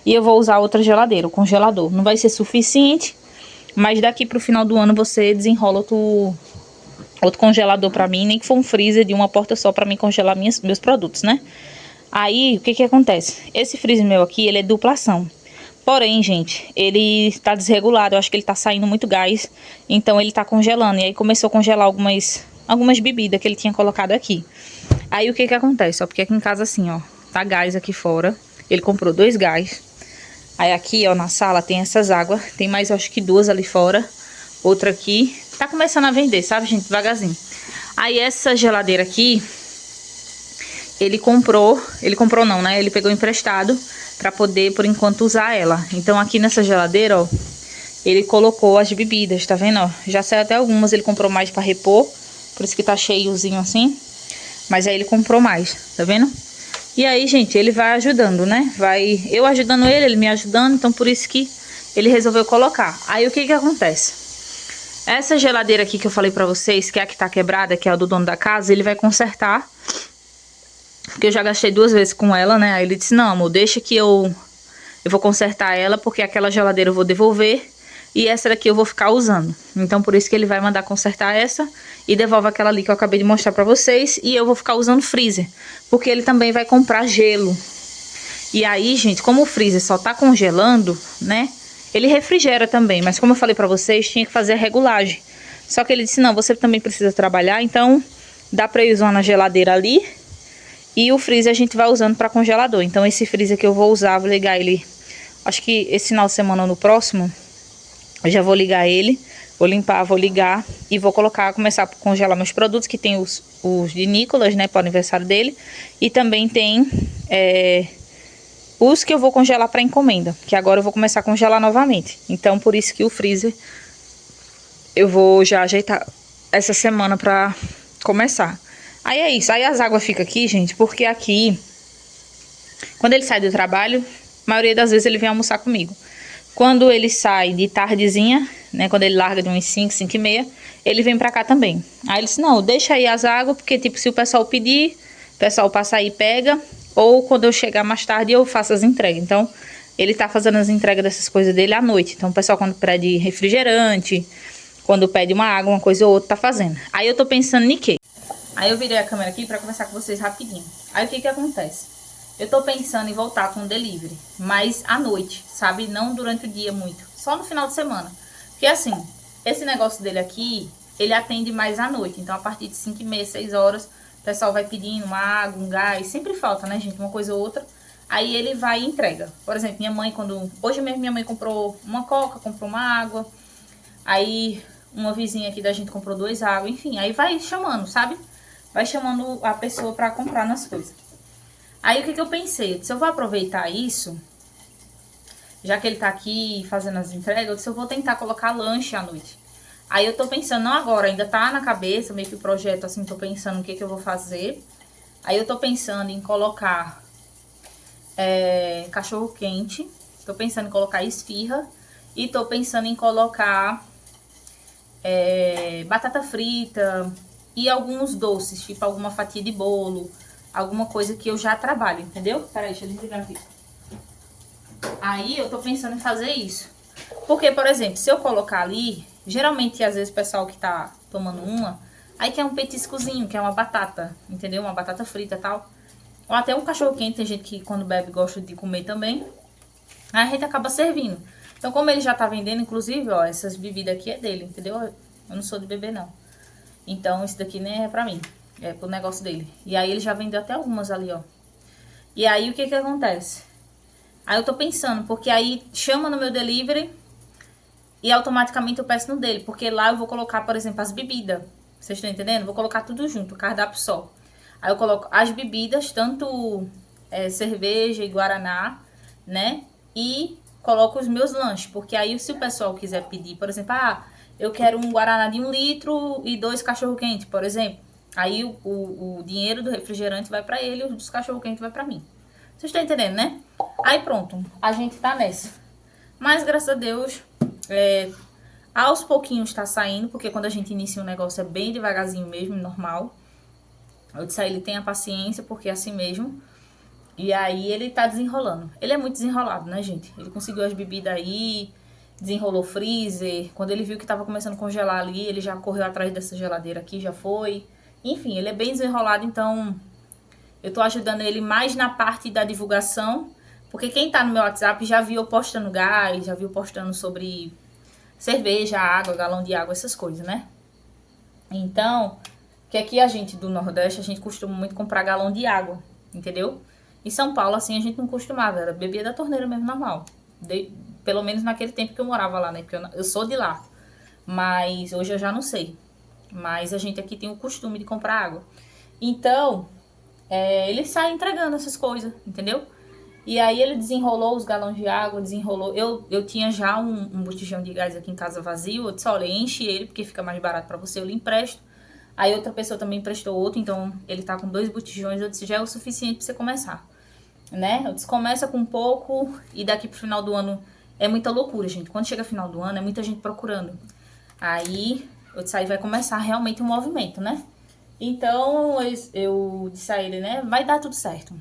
e eu vou usar outra geladeira, o congelador. Não vai ser suficiente, mas daqui pro final do ano você desenrola outro congelador pra mim, nem que for um freezer de uma porta só pra mim congelar meus produtos, né? Aí, o que acontece? Esse freezer meu aqui, ele é duplação. Porém, gente, ele tá desregulado, eu acho que ele tá saindo muito gás, então ele tá congelando. E aí começou a congelar algumas bebidas que ele tinha colocado aqui. Aí o que acontece? Ó, porque aqui em casa assim, ó, tá gás aqui fora. Ele comprou 2 gás. Aí aqui, ó, na sala tem essas águas. Tem mais, eu acho que 2 ali fora. Outra aqui. Tá começando a vender, sabe, gente? Devagarzinho. Aí essa geladeira aqui, ele comprou não, né? Ele pegou emprestado pra poder, por enquanto, usar ela. Então aqui nessa geladeira, ó, ele colocou as bebidas, tá vendo, ó? Já saiu até algumas, ele comprou mais pra repor. Por isso que tá cheiozinho assim. Mas aí ele comprou mais, tá vendo? E aí, gente, ele vai ajudando, né? Eu ajudando ele me ajudando. Então por isso que ele resolveu colocar. Aí o que acontece? Essa geladeira aqui que eu falei pra vocês, que é a que tá quebrada, que é a do dono da casa, ele vai consertar. Porque eu já gastei 2 vezes com ela, né? Aí ele disse, não, amor, deixa que eu vou consertar ela, porque aquela geladeira eu vou devolver e essa daqui eu vou ficar usando. Então por isso que ele vai mandar consertar essa e devolve aquela ali que eu acabei de mostrar pra vocês. E eu vou ficar usando freezer, porque ele também vai comprar gelo. E aí, gente, como o freezer só tá congelando, né? Ele refrigera também, mas como eu falei pra vocês, tinha que fazer a regulagem. Só que ele disse, não, você também precisa trabalhar, então dá pra ir usando na geladeira ali. E o freezer a gente vai usando para congelador. Então esse freezer que eu vou usar, vou ligar ele, acho que esse final de semana ou no próximo, eu já vou ligar ele, vou limpar, vou ligar e vou começar a congelar meus produtos, que tem os de Nicolas, né, para o aniversário dele. E também tem os que eu vou congelar para encomenda, que agora eu vou começar a congelar novamente. Então por isso que o freezer eu vou já ajeitar essa semana para começar. Aí é isso, aí as águas ficam aqui, gente, porque aqui, quando ele sai do trabalho, a maioria das vezes ele vem almoçar comigo. Quando ele sai de tardezinha, né, quando ele larga de uns 5, 5h30, ele vem pra cá também. Aí ele disse, não, deixa aí as águas, porque tipo, se o pessoal pedir, O pessoal passa aí e pega, ou quando eu chegar mais tarde eu faço as entregas. Então, ele tá fazendo as entregas dessas coisas dele à noite. Então, o pessoal quando pede refrigerante, quando pede uma água, uma coisa ou outra, tá fazendo. Aí eu tô pensando em quê? Aí eu virei a câmera aqui pra conversar com vocês rapidinho. Aí o que que acontece? Eu tô pensando em voltar com o delivery, mas à noite, sabe? Não durante o dia muito, só no final de semana. Porque assim, esse negócio dele aqui, ele atende mais à noite. Então a partir de 5h30, 6 horas, o pessoal vai pedindo uma água, um gás. Sempre falta, né, gente? Uma coisa ou outra. Aí ele vai e entrega. Por exemplo, minha mãe, hoje mesmo minha mãe comprou uma coca, comprou uma água. Aí uma vizinha aqui da gente comprou 2 águas. Enfim, aí vai chamando, sabe? Vai chamando a pessoa pra comprar nas coisas. Aí o que que eu pensei? Se eu vou aproveitar isso, já que ele tá aqui fazendo as entregas, eu disse, eu vou tentar colocar lanche à noite. Aí eu tô pensando, não agora, ainda tá na cabeça, meio que o projeto, assim, tô pensando o que que eu vou fazer. Aí eu tô pensando em colocar cachorro quente, tô pensando em colocar esfirra e tô pensando em colocar batata frita e alguns doces, tipo alguma fatia de bolo, alguma coisa que eu já trabalho, entendeu? Peraí, deixa eu desligar aqui. Aí eu tô pensando em fazer isso. Porque, por exemplo, se eu colocar ali, geralmente às vezes o pessoal que tá tomando uma, aí quer um petiscozinho, quer uma batata, entendeu? Uma batata frita e tal. Ou até um cachorro quente, tem gente que quando bebe gosta de comer também. Aí a gente acaba servindo. Então, como ele já tá vendendo, inclusive, ó, essas bebidas aqui é dele, entendeu? Eu não sou de beber, não. Então, isso daqui nem é pra mim. É pro negócio dele. E aí ele já vendeu até algumas ali, ó. E aí o que que acontece? Aí eu tô pensando, porque aí chama no meu delivery e automaticamente eu peço no dele. Porque lá eu vou colocar, por exemplo, as bebidas. Vocês estão entendendo? Vou colocar tudo junto, cardápio só. Aí eu coloco as bebidas, tanto cerveja e guaraná, né? E coloco os meus lanches. Porque aí se o pessoal quiser pedir, por exemplo, eu quero um guaraná de 1 litro e 2 cachorro-quente, por exemplo. Aí o dinheiro do refrigerante vai pra ele e o dos cachorro-quente vai pra mim. Vocês estão entendendo, né? Aí pronto, a gente tá nessa. Mas graças a Deus, aos pouquinhos tá saindo, porque quando a gente inicia um negócio é bem devagarzinho mesmo, normal. Eu disse a ele, tenha paciência, porque é assim mesmo. E aí ele tá desenrolando. Ele é muito desenrolado, né, gente? Ele conseguiu as bebidas aí, desenrolou o freezer. Quando ele viu que tava começando a congelar ali, ele já correu atrás dessa geladeira aqui, já foi. Enfim, ele é bem desenrolado, então eu tô ajudando ele mais na parte da divulgação. Porque quem tá no meu WhatsApp já viu eu postando gás, já viu postando sobre cerveja, água, galão de água, essas coisas, né? Então, que aqui a gente do Nordeste, a gente costuma muito comprar galão de água, entendeu? Em São Paulo, assim, a gente não costumava, era bebia da torneira mesmo, normal. Pelo menos naquele tempo que eu morava lá, né? Porque eu sou de lá. Mas hoje eu já não sei. Mas a gente aqui tem o costume de comprar água. Então, ele sai entregando essas coisas, entendeu? E aí ele desenrolou os galões de água, desenrolou. Eu tinha já um botijão de gás aqui em casa vazio. Eu disse, olha, enche ele, porque fica mais barato pra você, eu lhe empresto. Aí outra pessoa também emprestou outro, então ele tá com 2 botijões. Eu disse, já é o suficiente pra você começar, né? Eu disse, começa com pouco e daqui pro final do ano é muita loucura, gente. Quando chega final do ano, é muita gente procurando. Aí eu disse, aí vai começar realmente um movimento, né? Então eu disse a ele, né? Vai dar tudo certo.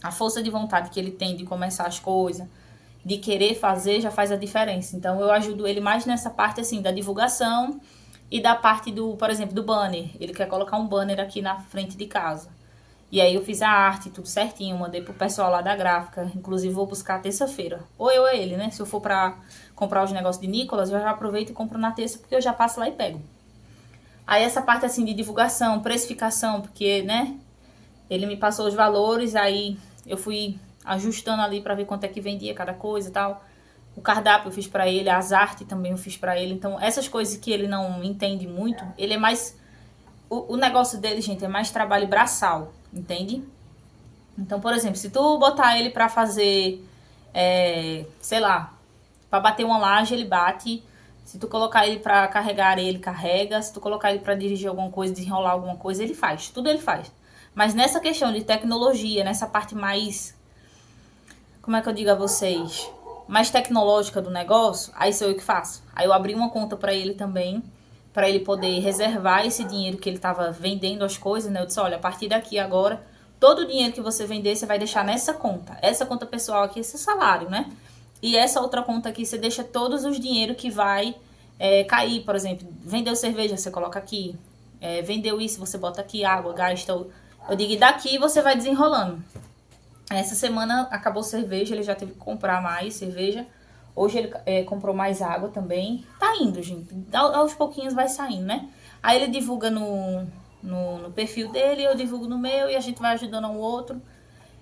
A força de vontade que ele tem de começar as coisas, de querer fazer, já faz a diferença. Então eu ajudo ele mais nessa parte assim da divulgação e da parte do, por exemplo, do banner. Ele quer colocar um banner aqui na frente de casa. E aí eu fiz a arte, tudo certinho, mandei pro pessoal lá da gráfica. Inclusive vou buscar terça-feira. Ou eu ou ele, né? Se eu for pra comprar os negócios de Nicolas, eu já aproveito e compro na terça, porque eu já passo lá e pego. Aí essa parte assim de divulgação, precificação, porque, né? Ele me passou os valores, aí eu fui ajustando ali pra ver quanto é que vendia cada coisa e tal. O cardápio eu fiz pra ele, as artes também eu fiz pra ele. Então, essas coisas que ele não entende muito, ele é mais... O negócio dele, gente, é mais trabalho braçal, entende? Então, por exemplo, se tu botar ele pra fazer, sei lá, pra bater uma laje, ele bate. Se tu colocar ele pra carregar areia, ele carrega. Se tu colocar ele pra dirigir alguma coisa, desenrolar alguma coisa, ele faz. Tudo ele faz. Mas nessa questão de tecnologia, nessa parte mais... Como é que eu digo a vocês? Mais tecnológica do negócio, aí sou eu que faço. Aí eu abri uma conta pra ele também, para ele poder reservar esse dinheiro que ele estava vendendo as coisas, né? Eu disse, olha, a partir daqui agora, todo o dinheiro que você vender, você vai deixar nessa conta. Essa conta pessoal aqui, esse salário, né? E essa outra conta aqui, você deixa todos os dinheiros que vai cair, por exemplo, vendeu cerveja, você coloca aqui. Vendeu isso, você bota aqui, água, gasta. Eu digo, e daqui você vai desenrolando. Essa semana acabou cerveja, ele já teve que comprar mais cerveja. Hoje ele comprou mais água também. Tá indo, gente. Aos pouquinhos vai saindo, né? Aí ele divulga no perfil dele, eu divulgo no meu e a gente vai ajudando um outro.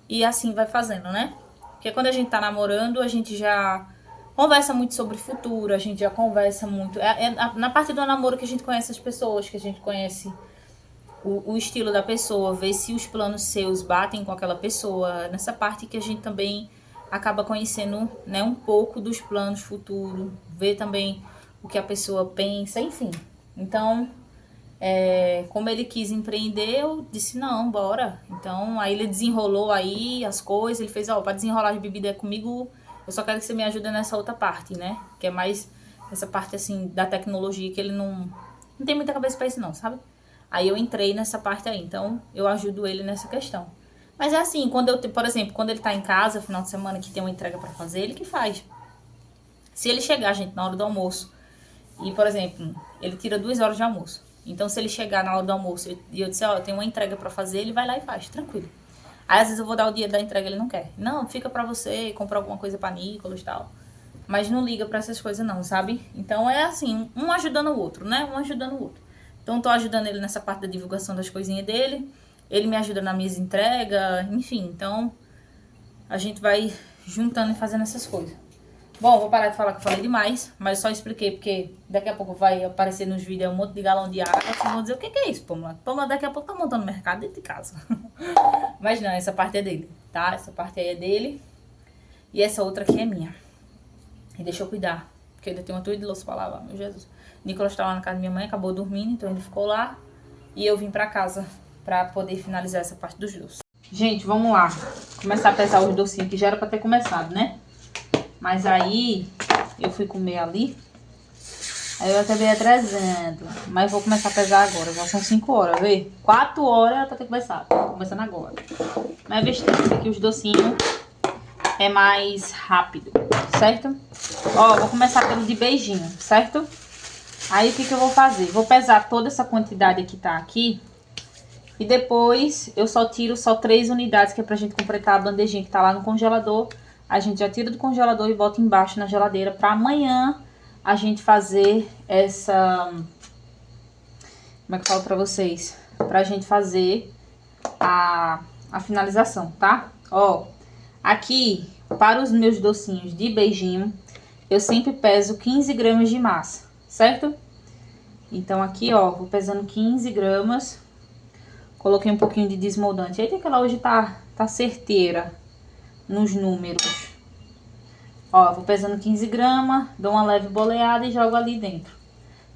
E assim vai fazendo, né? Porque quando a gente tá namorando, a gente já conversa muito sobre futuro, a gente já conversa muito. Na parte do namoro que a gente conhece as pessoas, que a gente conhece o estilo da pessoa, ver se os planos seus batem com aquela pessoa. Nessa parte que a gente também acaba conhecendo, né, um pouco dos planos futuros, ver também o que a pessoa pensa, enfim. Então, como ele quis empreender, eu disse, não, bora. Então, aí ele desenrolou aí as coisas, ele fez, para desenrolar as bebidas comigo, eu só quero que você me ajude nessa outra parte, né? Que é mais essa parte, assim, da tecnologia, que ele não tem muita cabeça pra isso não, sabe? Aí eu entrei nessa parte aí, então eu ajudo ele nessa questão. Mas é assim, por exemplo, quando ele tá em casa, final de semana, que tem uma entrega pra fazer, ele que faz. Se ele chegar, gente, na hora do almoço, e, por exemplo, ele tira 2 horas de almoço. Então, se ele chegar na hora do almoço e eu disser, eu tenho uma entrega pra fazer, ele vai lá e faz, tranquilo. Aí, às vezes, eu vou dar o dia da entrega, ele não quer. Não, fica pra você, compra alguma coisa pra Nicolas e tal. Mas não liga pra essas coisas não, sabe? Então, é assim, um ajudando o outro, né? Um ajudando o outro. Então, tô ajudando ele nessa parte da divulgação das coisinhas dele. Ele me ajuda nas minhas entregas, enfim. Então, a gente vai juntando e fazendo essas coisas. Bom, vou parar de falar que eu falei demais, mas só expliquei porque daqui a pouco vai aparecer nos vídeos um monte de galão de água. Vocês vão dizer, o que é isso, Pâmela? Pâmela daqui a pouco tá montando mercado dentro de casa. Mas não, essa parte é dele, tá? Essa parte aí é dele. E essa outra aqui é minha. E deixa eu cuidar, porque ainda tem uma tudo de louça pra lavar, meu Jesus. Nicolas tá lá na casa da minha mãe, acabou dormindo, então ele ficou lá. E eu vim pra casa pra poder finalizar essa parte dos doces. Gente, vamos lá. Começar a pesar os docinhos, que já era pra ter começado, né? Mas aí, eu fui comer ali. Aí eu acabei atrasando. Mas vou começar a pesar agora. Já são 5 horas, vê? 4 horas era pra ter começado. Tô começando agora. Mas é besteira, que os docinhos é mais rápido, certo? Ó, vou começar pelo de beijinho, certo? Aí o que eu vou fazer? Vou pesar toda essa quantidade que tá aqui. E depois eu só tiro 3 unidades, que é pra gente completar a bandejinha que tá lá no congelador. A gente já tira do congelador e bota embaixo na geladeira pra amanhã a gente fazer essa... Como é que eu falo pra vocês? Pra gente fazer a finalização, tá? Ó, aqui, para os meus docinhos de beijinho, eu sempre peso 15 gramas de massa, certo? Então aqui, ó, vou pesando 15 gramas. Coloquei um pouquinho de desmoldante. Aí tem que ela hoje tá certeira nos números. Ó, vou pesando 15 gramas, dou uma leve boleada e jogo ali dentro.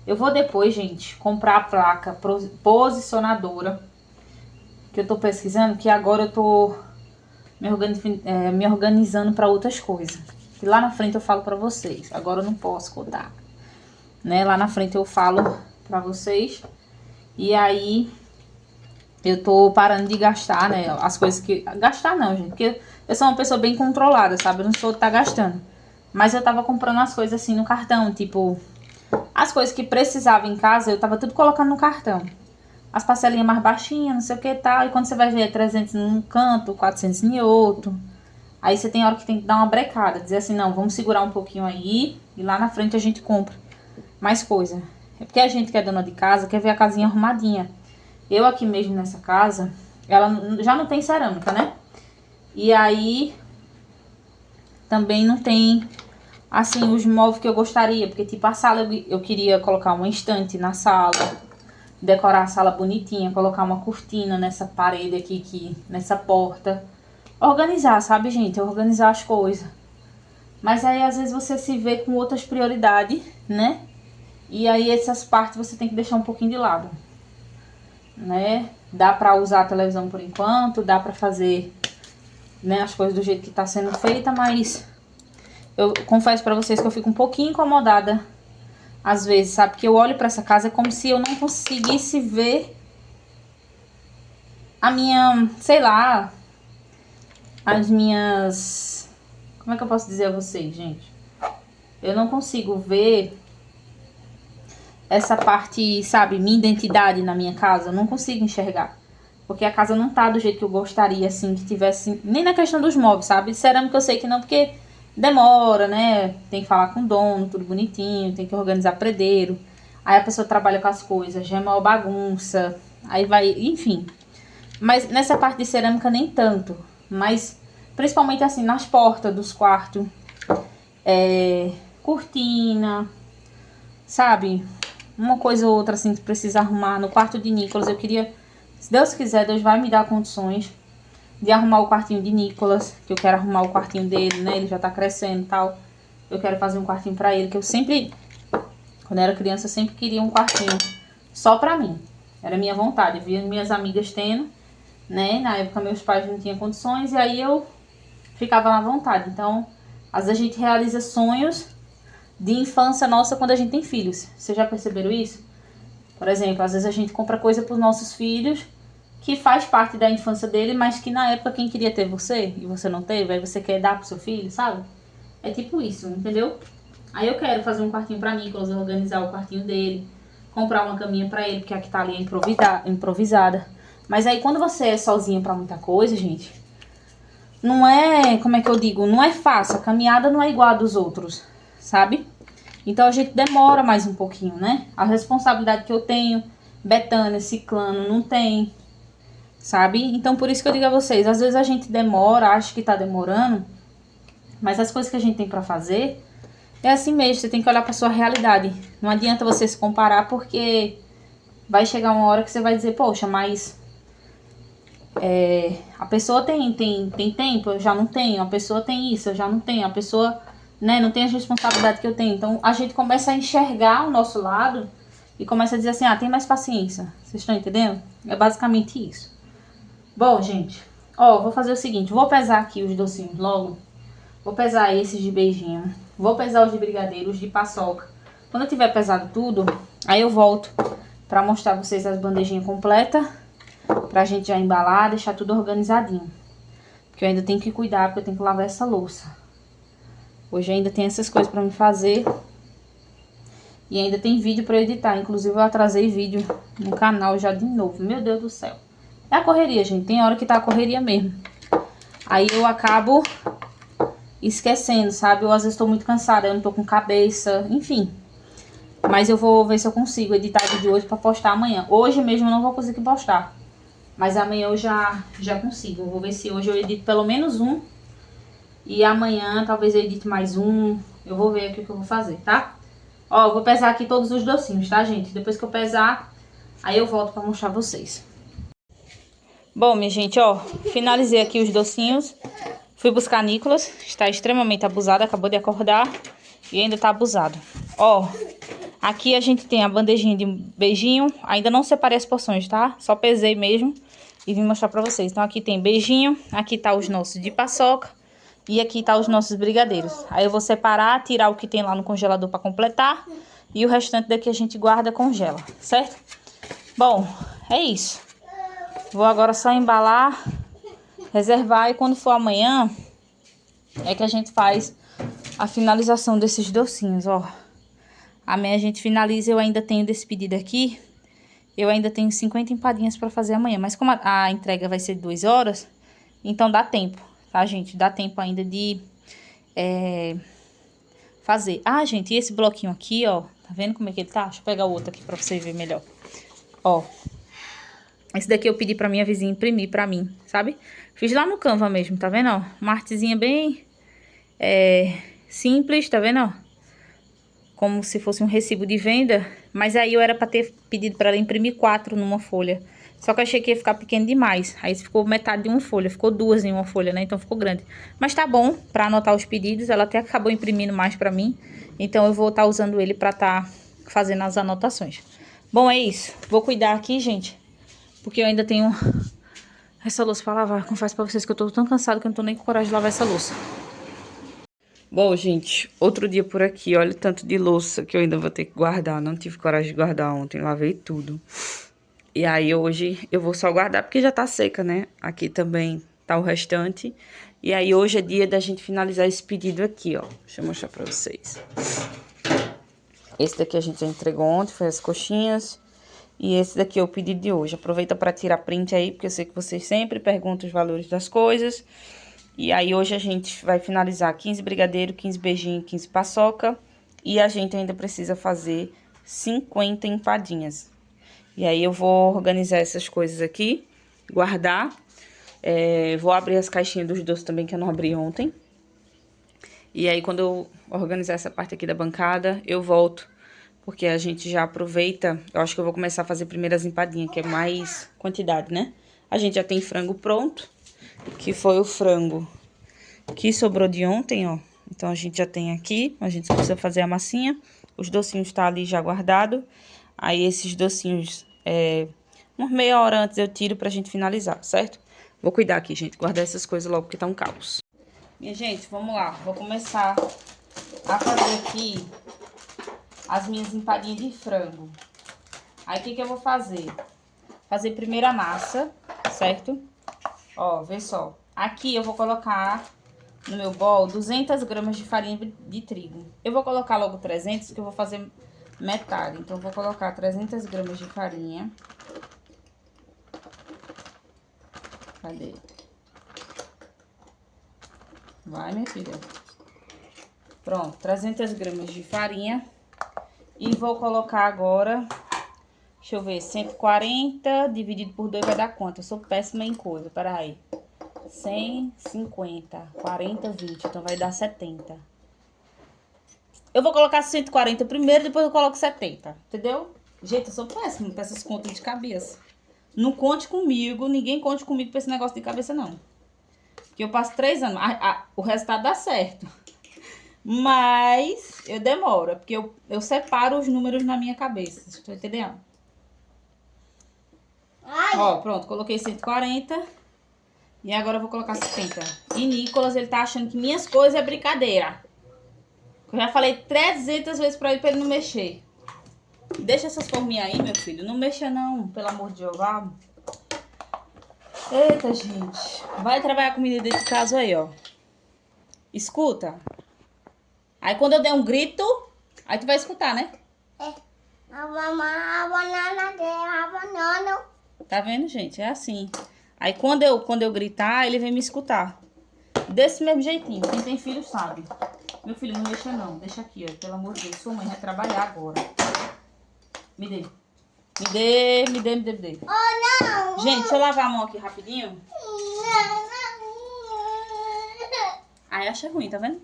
Eu vou depois, gente, comprar a placa posicionadora, que eu tô pesquisando, que agora eu tô me organizando para outras coisas. E lá na frente eu falo pra vocês. Agora eu não posso contar, né? Lá na frente eu falo pra vocês. E aí eu tô parando de gastar, né? As coisas que... Gastar não, gente, porque eu sou uma pessoa bem controlada, sabe? Eu não sou de tá gastando. Mas eu tava comprando as coisas assim no cartão, tipo... As coisas que precisava em casa, eu tava tudo colocando no cartão. As parcelinhas mais baixinhas, não sei o que e tal. E quando você vai ver 300 num canto, 400 em outro. Aí você tem hora que tem que dar uma brecada. Dizer assim, não, vamos segurar um pouquinho aí. E lá na frente a gente compra mais coisa. É porque a gente que é dona de casa quer ver a casinha arrumadinha. Eu aqui mesmo nessa casa, ela já não tem cerâmica, né? E aí, também não tem, assim, os móveis que eu gostaria. Porque, tipo, a sala, eu queria colocar uma estante na sala. Decorar a sala bonitinha, colocar uma cortina nessa parede aqui, nessa porta. Organizar, sabe, gente? Organizar as coisas. Mas aí, às vezes, você se vê com outras prioridades, né? E aí, essas partes você tem que deixar um pouquinho de lado, né? Dá pra usar a televisão por enquanto, dá pra fazer, né, as coisas do jeito que tá sendo feita, mas eu confesso pra vocês que eu fico um pouquinho incomodada Às vezes, sabe? Porque eu olho pra essa casa, é como se eu não conseguisse ver a minha, sei lá, as minhas... Como é que eu posso dizer a vocês, gente? Eu não consigo ver essa parte, sabe, minha identidade na minha casa. Eu não consigo enxergar. Porque a casa não tá do jeito que eu gostaria, assim, que tivesse... Nem na questão dos móveis, sabe? Cerâmica eu sei que não, porque demora, né? Tem que falar com o dono, tudo bonitinho, tem que organizar predeiro. Aí a pessoa trabalha com as coisas, já é uma bagunça. Aí vai, enfim. Mas nessa parte de cerâmica nem tanto. Mas principalmente assim, nas portas dos quartos. Cortina, sabe? Uma coisa ou outra assim que precisa arrumar. No quarto de Nicolas eu queria... Se Deus quiser, Deus vai me dar condições de arrumar o quartinho de Nicolas. Que eu quero arrumar o quartinho dele, né? Ele já tá crescendo e tal. Eu quero fazer um quartinho pra ele. Que eu sempre... Quando eu era criança, eu sempre queria um quartinho só pra mim. Era minha vontade. Eu via minhas amigas tendo, né? Na época meus pais não tinham condições. E aí eu ficava na vontade. Então, às vezes a gente realiza sonhos de infância nossa quando a gente tem filhos. Vocês já perceberam isso? Por exemplo, às vezes a gente compra coisa para os nossos filhos que faz parte da infância dele, mas que na época quem queria ter você e você não teve, aí você quer dar pro seu filho, sabe? É tipo isso, entendeu? Aí eu quero fazer um quartinho para Nicolas, organizar o quartinho dele, comprar uma caminha para ele, porque a que tá ali é improvisada. Mas aí quando você é sozinha para muita coisa, gente, não é, como é que eu digo, não é fácil. A caminhada não é igual a dos outros, sabe? Então a gente demora mais um pouquinho, né? A responsabilidade que eu tenho, Betânia, Ciclano, não tem, sabe? Então por isso que eu digo a vocês, às vezes a gente demora, acha que tá demorando, mas as coisas que a gente tem pra fazer é assim mesmo, você tem que olhar pra sua realidade. Não adianta você se comparar, porque vai chegar uma hora que você vai dizer, poxa, mas a pessoa tem tempo, eu já não tenho, a pessoa tem isso, eu já não tenho, a pessoa, né, não tem as responsabilidades que eu tenho. Então a gente começa a enxergar o nosso lado e começa a dizer assim, tem mais paciência. Vocês estão entendendo? É basicamente isso. Bom, gente, vou fazer o seguinte, vou pesar aqui os docinhos logo. Vou pesar esses de beijinho, vou pesar os de brigadeiro, os de paçoca. Quando eu tiver pesado tudo, aí eu volto pra mostrar pra vocês as bandejinhas completas, pra gente já embalar, deixar tudo organizadinho. Porque eu ainda tenho que cuidar, porque eu tenho que lavar essa louça. Hoje ainda tem essas coisas pra me fazer. E ainda tem vídeo pra eu editar. Inclusive eu atrasei vídeo no canal já de novo. Meu Deus do céu. É a correria, gente. Tem hora que tá a correria mesmo. Aí eu acabo esquecendo, sabe? Eu às vezes tô muito cansada, eu não tô com cabeça, enfim. Mas eu vou ver se eu consigo editar o vídeo hoje pra postar amanhã. Hoje mesmo eu não vou conseguir postar. Mas amanhã eu já consigo. Eu vou ver se hoje eu edito pelo menos um. E amanhã talvez eu edite mais um. Eu vou ver aqui o que eu vou fazer, tá? Ó, eu vou pesar aqui todos os docinhos, tá, gente? Depois que eu pesar, aí eu volto pra mostrar vocês. Bom, minha gente, ó, finalizei aqui os docinhos. Fui buscar Nicolas, está extremamente abusado, acabou de acordar e ainda tá abusado. Ó, aqui a gente tem a bandejinha de beijinho, ainda não separei as porções, tá? Só pesei mesmo e vim mostrar pra vocês. Então aqui tem beijinho, aqui tá os nossos de paçoca e aqui tá os nossos brigadeiros. Aí eu vou separar, tirar o que tem lá no congelador pra completar e o restante daqui a gente guarda, congela, certo? Bom, é isso. Vou agora só embalar, reservar, e quando for amanhã é que a gente faz a finalização desses docinhos, ó. Amanhã a gente finaliza. Eu ainda tenho desse pedido aqui, eu ainda tenho 50 empadinhas pra fazer amanhã, mas como a entrega vai ser 2 horas, então dá tempo, tá, gente? Dá tempo ainda de fazer. Ah, gente, e esse bloquinho aqui, ó, tá vendo como é que ele tá? Deixa eu pegar o outro aqui pra vocês verem melhor. Ó, esse daqui eu pedi pra minha vizinha imprimir pra mim, sabe? Fiz lá no Canva mesmo, tá vendo, ó? Uma artezinha bem simples, tá vendo, ó? Como se fosse um recibo de venda. Mas aí eu era pra ter pedido pra ela imprimir 4 numa folha. Só que eu achei que ia ficar pequeno demais. Aí ficou metade de uma folha, ficou 2 em uma folha, né? Então ficou grande. Mas tá bom pra anotar os pedidos. Ela até acabou imprimindo mais pra mim. Então eu vou estar usando ele pra estar fazendo as anotações. Bom, é isso. Vou cuidar aqui, gente, porque eu ainda tenho essa louça pra lavar. Confesso pra vocês que eu tô tão cansada que eu não tô nem com coragem de lavar essa louça. Bom, gente, outro dia por aqui, olha o tanto de louça que eu ainda vou ter que guardar. Não tive coragem de guardar ontem, lavei tudo. E aí hoje eu vou só guardar porque já tá seca, né? Aqui também tá o restante. E aí hoje é dia da gente finalizar esse pedido aqui, ó. Deixa eu mostrar pra vocês. Esse daqui a gente já entregou ontem, foi as coxinhas. E esse daqui é o pedido de hoje. Aproveita pra tirar print aí, porque eu sei que vocês sempre perguntam os valores das coisas. E aí hoje a gente vai finalizar 15 brigadeiro, 15 beijinho, 15 paçoca. E a gente ainda precisa fazer 50 empadinhas. E aí eu vou organizar essas coisas aqui, guardar. Vou abrir as caixinhas dos doces também, que eu não abri ontem. E aí quando eu organizar essa parte aqui da bancada, eu volto. Porque a gente já aproveita, eu acho que eu vou começar a fazer primeiro as empadinhas, que é mais quantidade, né? A gente já tem frango pronto, que foi o frango que sobrou de ontem, ó. Então, a gente já tem aqui, a gente só precisa fazer a massinha. Os docinhos tá ali já guardado. Aí, esses docinhos, uma meia hora antes eu tiro pra gente finalizar, certo? Vou cuidar aqui, gente, guardar essas coisas logo, porque tá um caos. Minha gente, vamos lá. Vou começar a fazer aqui as minhas empadinhas de frango. Aí, o que que eu vou fazer? Fazer primeiro a massa, certo? Ó, vê só. Aqui eu vou colocar no meu bol 200 gramas de farinha de trigo. Eu vou colocar logo 300, que eu vou fazer metade. Então, eu vou colocar 300 gramas de farinha. Cadê? Vai, minha filha. Pronto, 300 gramas de farinha. E vou colocar agora, deixa eu ver, 140 dividido por 2 vai dar quanto? Eu sou péssima em coisa, peraí. 150, 40, 20, então vai dar 70. Eu vou colocar 140 primeiro, depois eu coloco 70, entendeu? Gente, eu sou péssima com essas contas de cabeça. Não conte comigo, ninguém conte comigo pra esse negócio de cabeça, não. Porque eu passo 3 anos, o resultado dá certo. Mas eu demoro, porque eu separo os números na minha cabeça, vocês estão entendendo? Ó, pronto, coloquei 140. E agora eu vou colocar 70. E Nicolas, ele tá achando que minhas coisas é brincadeira. Eu já falei 300 vezes pra ele não mexer. Deixa essas forminhas aí, meu filho. Não mexa não, pelo amor de Jeová. Eita, gente. Vai trabalhar com menina dentro de casa aí, ó. Escuta. Aí quando eu der um grito, aí tu vai escutar, né? Tá vendo, gente? É assim. Aí quando eu gritar, ele vem me escutar. Desse mesmo jeitinho. Quem tem filho sabe. Meu filho, não mexa não. Deixa aqui, ó. Pelo amor de Deus. Sua mãe vai trabalhar agora. Me dê. Me dê. Oh, não. Gente, deixa eu lavar a mão aqui rapidinho. Aí acha ruim, tá vendo?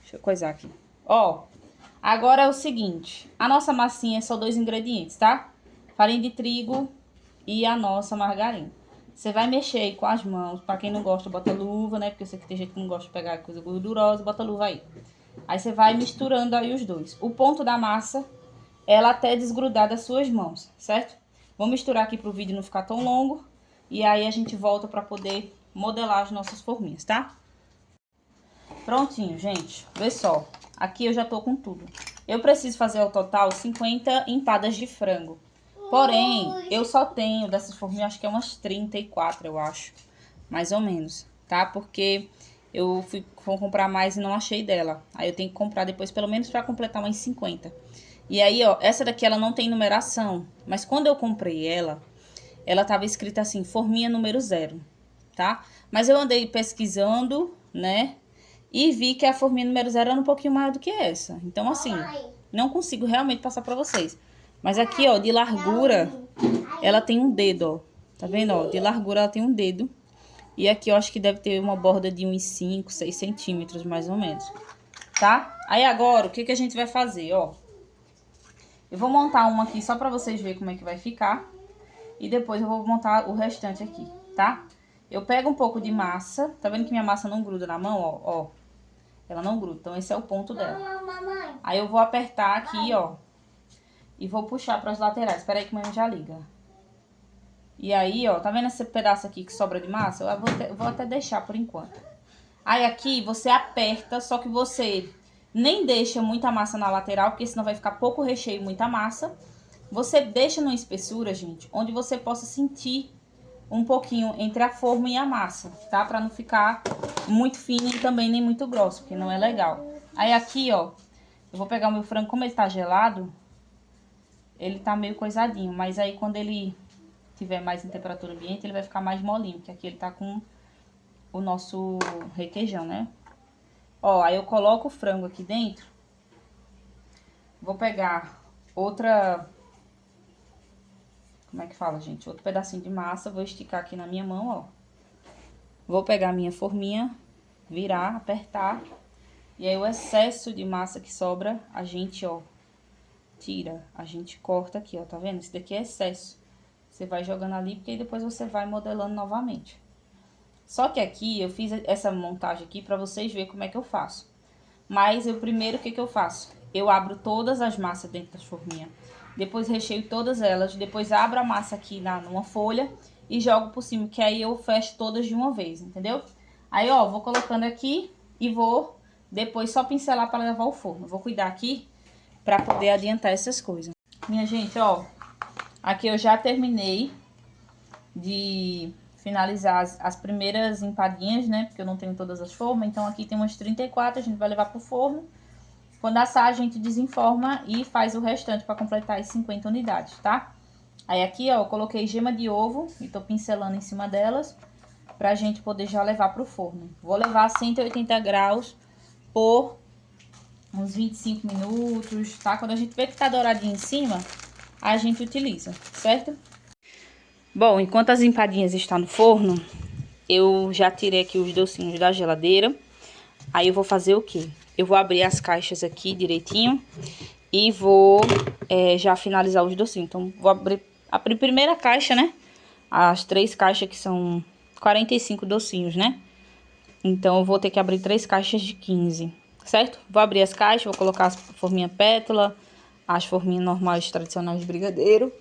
Deixa eu coisar aqui. Ó, agora é o seguinte. A nossa massinha é só 2 ingredientes, tá? Farinha de trigo e a nossa margarina. Você vai mexer aí com as mãos. Pra quem não gosta, bota luva, né? Porque eu sei que tem gente que não gosta de pegar coisa gordurosa, bota luva aí. Aí você vai misturando aí os dois. O ponto da massa, ela até desgrudar das suas mãos, certo? Vou misturar aqui pro vídeo não ficar tão longo. E aí a gente volta pra poder modelar as nossas forminhas, tá? Prontinho, gente. Vê só. Aqui eu já tô com tudo. Eu preciso fazer ao total 50 empadas de frango. Porém, eu só tenho dessas forminhas, acho que é umas 34, eu acho. Mais ou menos, tá? Porque eu vou comprar mais e não achei dela. Aí eu tenho que comprar depois, pelo menos pra completar umas 50. E aí, ó, essa daqui ela não tem numeração. Mas quando eu comprei ela tava escrita assim, forminha número 0, tá? Mas eu andei pesquisando, né? E vi que a forminha número 0 era um pouquinho maior do que essa. Então, assim, não consigo realmente passar pra vocês. Mas aqui, ó, de largura, ela tem um dedo, ó. Tá vendo, ó? De largura ela tem um dedo. E aqui eu acho que deve ter uma borda de uns 5, 6 centímetros, mais ou menos. Tá? Aí agora, o que que a gente vai fazer, ó? Eu vou montar uma aqui só pra vocês verem como é que vai ficar. E depois eu vou montar o restante aqui, tá? Eu pego um pouco de massa. Tá vendo que minha massa não gruda na mão, ó? Ó. Ela não gruda, então esse é o ponto dela. Aí eu vou apertar aqui, ó. E vou puxar para as laterais. Espera aí que a mãe já liga. E aí, ó, tá vendo esse pedaço aqui que sobra de massa? Eu vou até deixar por enquanto. Aí aqui você aperta, só que você nem deixa muita massa na lateral, porque senão vai ficar pouco recheio e muita massa. Você deixa numa espessura, gente, onde você possa sentir um pouquinho entre a forma e a massa, tá? Pra não ficar muito fino e também nem muito grosso, porque não é legal. Aí aqui, ó, eu vou pegar o meu frango, como ele tá gelado, ele tá meio coisadinho, mas aí quando ele tiver mais em temperatura ambiente, ele vai ficar mais molinho, porque aqui ele tá com o nosso requeijão, né? Ó, aí eu coloco o frango aqui dentro. Vou pegar outra... Como é que fala, gente? Outro pedacinho de massa, vou esticar aqui na minha mão, ó. Vou pegar a minha forminha, virar, apertar. E aí o excesso de massa que sobra, a gente, ó, tira. A gente corta aqui, ó, tá vendo? Esse daqui é excesso. Você vai jogando ali, porque aí depois você vai modelando novamente. Só que aqui, eu fiz essa montagem aqui pra vocês verem como é que eu faço. Mas eu primeiro, o que que eu faço? Eu abro todas as massas dentro das forminhas. Depois recheio todas elas. Depois abro a massa aqui numa folha e jogo por cima, que aí eu fecho todas de uma vez, entendeu? Aí, ó, vou colocando aqui e vou depois só pincelar para levar ao forno. Vou cuidar aqui para poder adiantar essas coisas. Minha gente, ó, aqui eu já terminei de finalizar as primeiras empadinhas, né? Porque eu não tenho todas as formas. Então aqui tem umas 34, a gente vai levar pro forno. Quando assar, a gente desenforma e faz o restante para completar as 50 unidades, tá? Aí aqui, ó, eu coloquei gema de ovo e tô pincelando em cima delas pra gente poder já levar pro forno. Vou levar a 180 graus por uns 25 minutos, tá? Quando a gente vê que tá douradinho em cima, a gente utiliza, certo? Bom, enquanto as empadinhas estão no forno, eu já tirei aqui os docinhos da geladeira. Aí eu vou fazer o quê? Eu vou abrir as caixas aqui direitinho e vou já finalizar os docinhos. Então, vou abrir a primeira caixa, né? As 3 caixas que são 45 docinhos, né? Então, eu vou ter que abrir 3 caixas de 15, certo? Vou abrir as caixas, vou colocar as forminhas pétala, as forminhas normais tradicionais de brigadeiro.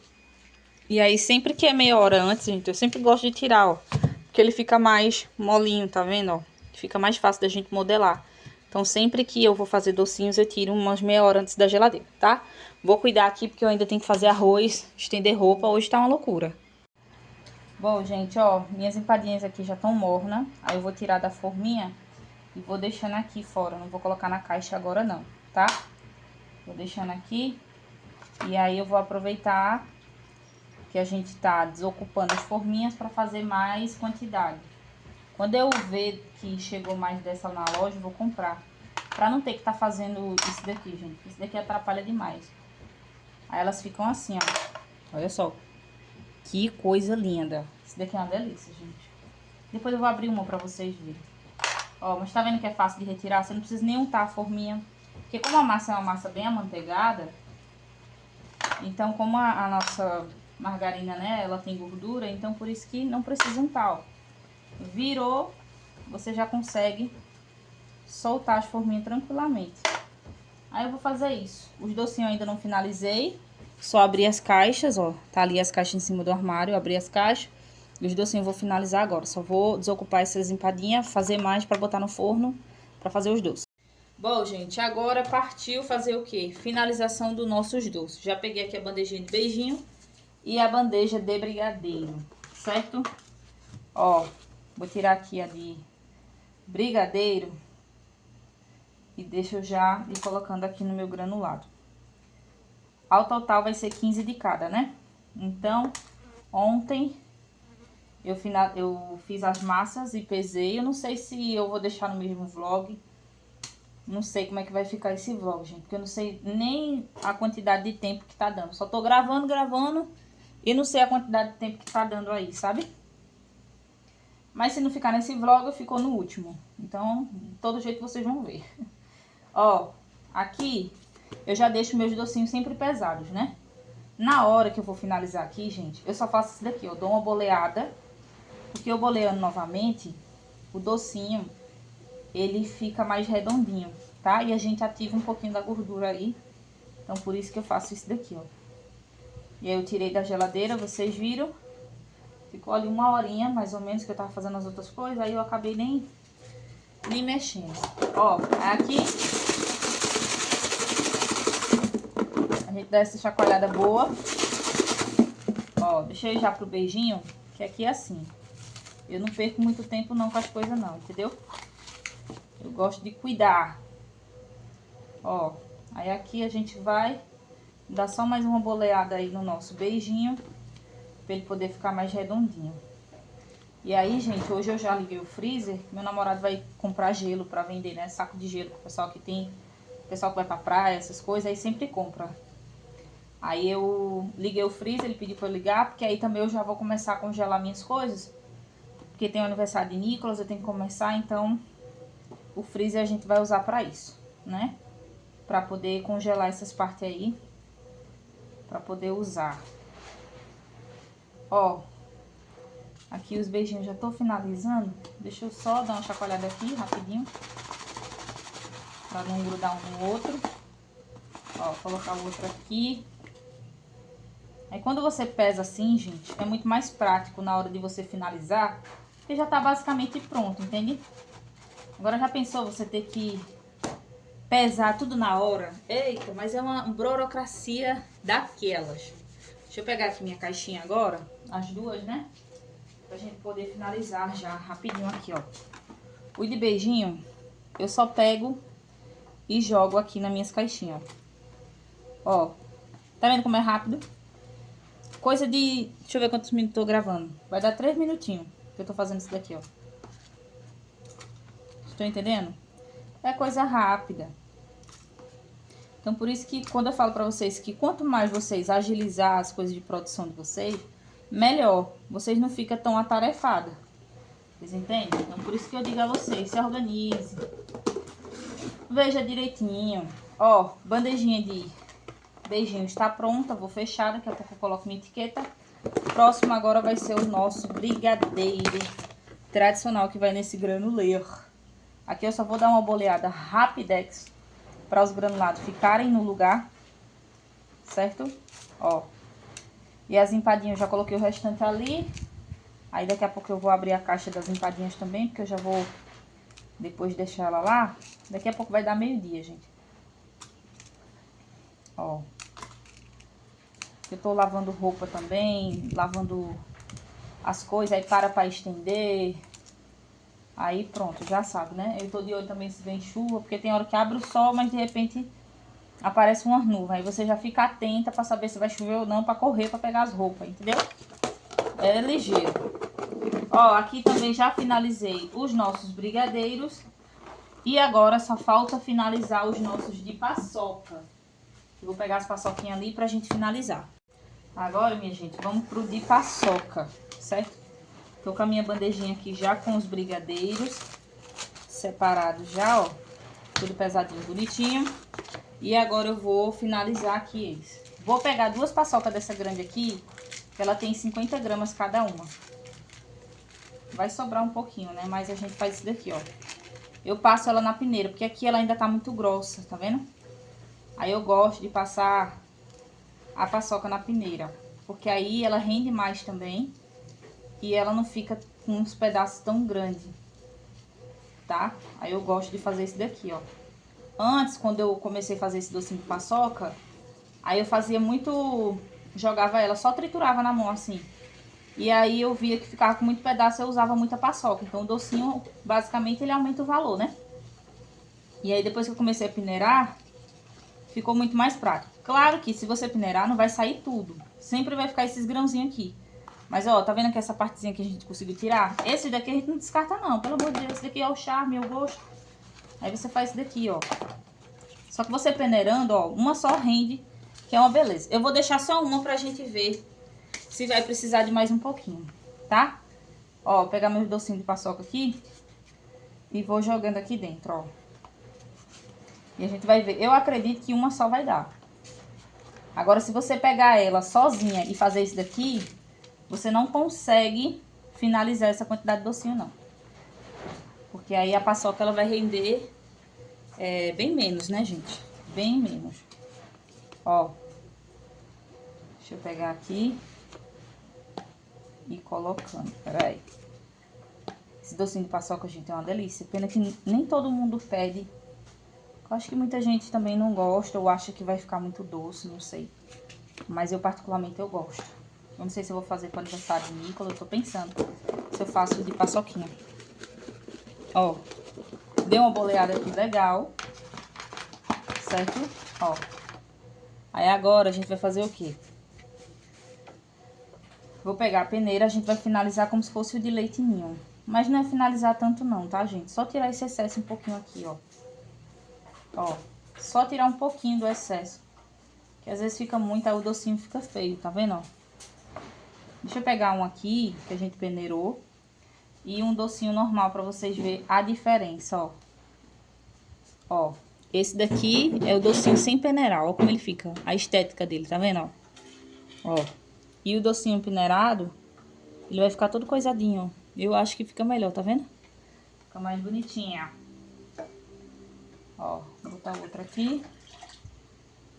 E aí, sempre que é meia hora antes, gente, eu sempre gosto de tirar, ó. Porque ele fica mais molinho, tá vendo, ó? Fica mais fácil da gente modelar. Então, sempre que eu vou fazer docinhos, eu tiro umas meia hora antes da geladeira, tá? Vou cuidar aqui, porque eu ainda tenho que fazer arroz, estender roupa. Hoje tá uma loucura. Bom, gente, ó, minhas empadinhas aqui já estão mornas. Aí eu vou tirar da forminha e vou deixando aqui fora. Não vou colocar na caixa agora não, tá? Vou deixando aqui. E aí eu vou aproveitar que a gente tá desocupando as forminhas para fazer mais quantidade. Quando eu ver que chegou mais dessa na loja, eu vou comprar. Pra não ter que tá fazendo isso daqui, gente. Isso daqui atrapalha demais. Aí elas ficam assim, ó. Olha só. Que coisa linda. Isso daqui é uma delícia, gente. Depois eu vou abrir uma pra vocês verem. Ó, mas tá vendo que é fácil de retirar? Você não precisa nem untar a forminha. Porque como a massa é uma massa bem amanteigada, então como a nossa margarina, né, ela tem gordura, então por isso que não precisa untar, ó. Virou, você já consegue soltar as forminhas tranquilamente. Aí eu vou fazer isso. Os docinhos eu ainda não finalizei. Só abri as caixas, ó. Tá ali as caixas em cima do armário. Eu abri as caixas. E os docinhos eu vou finalizar agora. Só vou desocupar essas empadinhas, fazer mais pra botar no forno, pra fazer os doces. Bom, gente, agora partiu fazer o quê? Finalização dos nossos doces. Já peguei aqui a bandejinha de beijinho e a bandeja de brigadeiro, certo? Ó, vou tirar aqui a de brigadeiro e deixa eu já ir colocando aqui no meu granulado. Ao total vai ser 15 de cada, né? Então, ontem eu fiz as massas e pesei. Eu não sei se eu vou deixar no mesmo vlog. Não sei como é que vai ficar esse vlog, gente. Porque eu não sei nem a quantidade de tempo que tá dando. Só tô gravando e não sei a quantidade de tempo que tá dando aí, sabe? Mas se não ficar nesse vlog, eu fico no último. Então, de todo jeito vocês vão ver. Ó, aqui eu já deixo meus docinhos sempre pesados, né? Na hora que eu vou finalizar aqui, gente, eu só faço isso daqui, eu dou uma boleada. Porque eu boleando novamente, o docinho, ele fica mais redondinho, tá? E a gente ativa um pouquinho da gordura aí. Então, por isso que eu faço isso daqui, ó. E aí eu tirei da geladeira, vocês viram. Ficou ali uma horinha, mais ou menos, que eu tava fazendo as outras coisas. Aí eu acabei nem nem mexendo. Ó, aqui a gente dá essa chacoalhada boa. Ó, deixa eu ir já pro beijinho, que aqui é assim. Eu não perco muito tempo não com as coisas não, entendeu? Eu gosto de cuidar. Ó, aí aqui a gente vai dar só mais uma boleada aí no nosso beijinho, pra ele poder ficar mais redondinho. E aí, gente, hoje eu já liguei o freezer. Meu namorado vai comprar gelo pra vender, né? Saco de gelo pro pessoal que tem, pessoal que vai pra praia, essas coisas, aí sempre compra. Aí eu liguei o freezer, ele pediu pra eu ligar, porque aí também eu já vou começar a congelar minhas coisas. Porque tem o aniversário de Nicolas, eu tenho que começar, então o freezer a gente vai usar pra isso, né? Pra poder congelar essas partes aí, pra poder usar. Ó, aqui os beijinhos já tô finalizando. Deixa eu só dar uma chacoalhada aqui, rapidinho. Pra não grudar um no outro. Ó, colocar o outro aqui. Aí quando você pesa assim, gente, é muito mais prático na hora de você finalizar. Porque já tá basicamente pronto, entende? Agora já pensou você ter que pesar tudo na hora? Eita, mas é uma burocracia daquelas. Deixa eu pegar aqui minha caixinha agora, as duas, né? Pra gente poder finalizar já rapidinho aqui, ó. O de beijinho, eu só pego e jogo aqui nas minhas caixinhas, ó. Tá vendo como é rápido? Coisa de... Deixa eu ver quantos minutos eu tô gravando. Vai dar 3 minutinhos que eu tô fazendo isso daqui, ó. Estão entendendo? É coisa rápida. Então, por isso que quando eu falo pra vocês que quanto mais vocês agilizar as coisas de produção de vocês, melhor. Vocês não ficam tão atarefadas. Vocês entendem? Então, por isso que eu digo a vocês, se organize. Veja direitinho. Ó, bandejinha de beijinho está pronta. Vou fechar, daqui a pouco eu coloco minha etiqueta. Próximo agora vai ser o nosso brigadeiro tradicional, que vai nesse granuleiro. Aqui eu só vou dar uma boleada rapidex para os granulados ficarem no lugar, certo? Ó. E as empadinhas eu já coloquei o restante ali. Aí daqui a pouco eu vou abrir a caixa das empadinhas também, porque eu já vou depois deixar ela lá. Daqui a pouco vai dar meio-dia, gente. Ó. Eu tô lavando roupa também, lavando as coisas, aí para estender. Aí pronto, já sabe, né? Eu tô de olho também se vem chuva, porque tem hora que abre o sol, mas de repente aparece uma nuvem. Aí você já fica atenta pra saber se vai chover ou não, pra correr, pra pegar as roupas, entendeu? É ligeiro. Ó, aqui também já finalizei os nossos brigadeiros. E agora só falta finalizar os nossos de paçoca. Eu vou pegar as paçoquinhas ali pra gente finalizar. Agora, minha gente, vamos pro de paçoca, certo? Tô com a minha bandejinha aqui já com os brigadeiros separados já, ó. Tudo pesadinho, bonitinho. E agora eu vou finalizar aqui eles. Vou pegar duas paçocas dessa grande aqui, que ela tem 50 gramas cada uma. Vai sobrar um pouquinho, né? Mas a gente faz isso daqui, ó. Eu passo ela na peneira, porque aqui ela ainda tá muito grossa, tá vendo? Aí eu gosto de passar a paçoca na peneira, porque aí ela rende mais também e ela não fica com uns pedaços tão grandes, tá? Aí eu gosto de fazer isso daqui, ó. Antes, quando eu comecei a fazer esse docinho de paçoca, aí eu fazia muito... Jogava ela, só triturava na mão, assim. E aí eu via que ficava com muito pedaço, eu usava muita paçoca. Então o docinho, basicamente, ele aumenta o valor, né? E aí depois que eu comecei a peneirar, ficou muito mais prático. Claro que se você peneirar, não vai sair tudo. Sempre vai ficar esses grãozinhos aqui. Mas, ó, tá vendo que essa partezinha que a gente conseguiu tirar? Esse daqui a gente não descarta, não. Pelo amor de Deus, esse daqui é o charme, é o gosto. Aí você faz esse daqui, ó. Só que você peneirando, ó, uma só rende, que é uma beleza. Eu vou deixar só uma pra gente ver se vai precisar de mais um pouquinho, tá? Ó, vou pegar meus docinhos de paçoca aqui e vou jogando aqui dentro, ó. E a gente vai ver. Eu acredito que uma só vai dar. Agora, se você pegar ela sozinha e fazer isso daqui, você não consegue finalizar essa quantidade de docinho, não. Porque aí a paçoca, ela vai render bem menos, né, gente? Bem menos. Ó. Deixa eu pegar aqui e colocando. Peraí. Esse docinho de paçoca, gente, é uma delícia. Pena que nem todo mundo pede. Eu acho que muita gente também não gosta ou acha que vai ficar muito doce, não sei. Mas eu particularmente eu gosto. Eu não sei se eu vou fazer para o aniversário de Nicolas, eu tô pensando se eu faço de paçoquinha. Ó, deu uma boleada aqui legal, certo? Ó. Aí agora a gente vai fazer o quê? Vou pegar a peneira, a gente vai finalizar como se fosse o de leite ninho. Mas não é finalizar tanto não, tá, gente? Só tirar esse excesso um pouquinho aqui, ó. Ó, só tirar um pouquinho do excesso. Que às vezes fica muito, aí o docinho fica feio, tá vendo, ó? Deixa eu pegar um aqui, que a gente peneirou. E um docinho normal, pra vocês verem a diferença, ó. Ó, esse daqui é o docinho sem peneirar, ó como ele fica. A estética dele, tá vendo, ó? Ó. E o docinho peneirado, ele vai ficar todo coisadinho, ó. Eu acho que fica melhor, tá vendo? Fica mais bonitinha. Ó, vou botar outra aqui.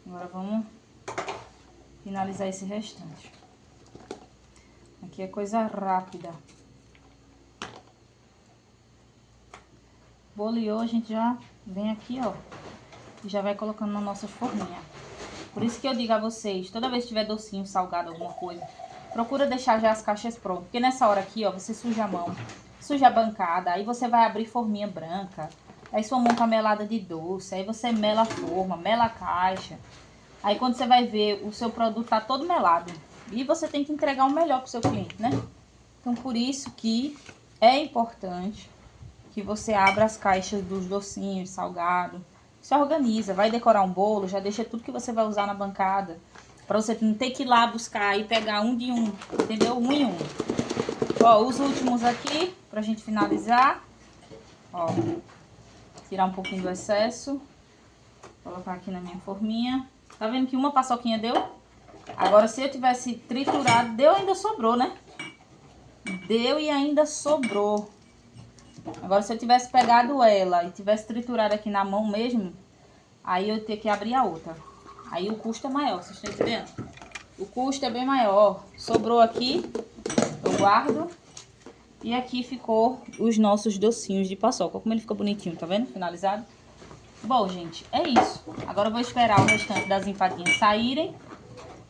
Agora vamos finalizar esse restante. Aqui é coisa rápida. Boleou, a gente já vem aqui, ó. E já vai colocando na nossa forminha. Por isso que eu digo a vocês, toda vez que tiver docinho, salgado, alguma coisa, procura deixar já as caixas prontas. Porque nessa hora aqui, ó, você suja a mão, suja a bancada, aí você vai abrir forminha branca. Aí sua mão tá melada de doce, aí você mela a forma, mela a caixa. Aí quando você vai ver, o seu produto tá todo melado. E você tem que entregar o melhor pro seu cliente, né? Então por isso que é importante que você abra as caixas dos docinhos, salgado. Se organiza, vai decorar um bolo, já deixa tudo que você vai usar na bancada. Pra você não ter que ir lá buscar e pegar um de um, entendeu? Um em um. Ó, os últimos aqui, pra gente finalizar. Ó, tirar um pouquinho do excesso. Colocar aqui na minha forminha. Tá vendo que uma paçoquinha deu? Agora, se eu tivesse triturado, deu e ainda sobrou, né? Deu e ainda sobrou. Agora, se eu tivesse pegado ela e tivesse triturado aqui na mão mesmo, aí eu ia ter que abrir a outra. Aí o custo é maior, vocês estão entendendo? O custo é bem maior. Sobrou aqui, eu guardo. E aqui ficou os nossos docinhos de paçoca. Como ele ficou bonitinho, tá vendo? Finalizado. Bom, gente, é isso. Agora eu vou esperar o restante das empadinhas saírem,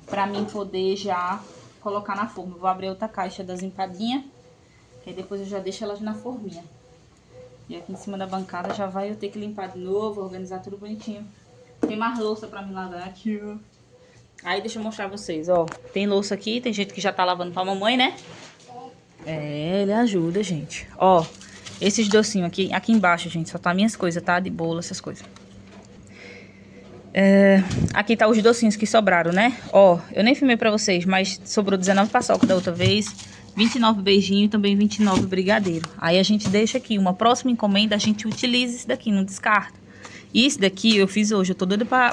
pra mim poder já colocar na forma. Eu vou abrir outra caixa das empadinhas, que aí depois eu já deixo elas na forminha. E aqui em cima da bancada já vai eu ter que limpar de novo, organizar tudo bonitinho. Tem mais louça pra me lavar aqui, ó. Aí deixa eu mostrar pra vocês, ó. Tem louça aqui, tem gente que já tá lavando pra mamãe, né? É, ele ajuda, gente. Ó, esses docinhos aqui embaixo, gente, só tá minhas coisas, tá? De bolo, essas coisas. Aqui tá os docinhos que sobraram, né? Ó, eu nem filmei pra vocês, mas sobrou 19 paçoca da outra vez, 29 beijinho e também 29 brigadeiro. Aí a gente deixa aqui, uma próxima encomenda a gente utiliza esse daqui, não descarta. E esse daqui eu fiz hoje, eu tô doida pra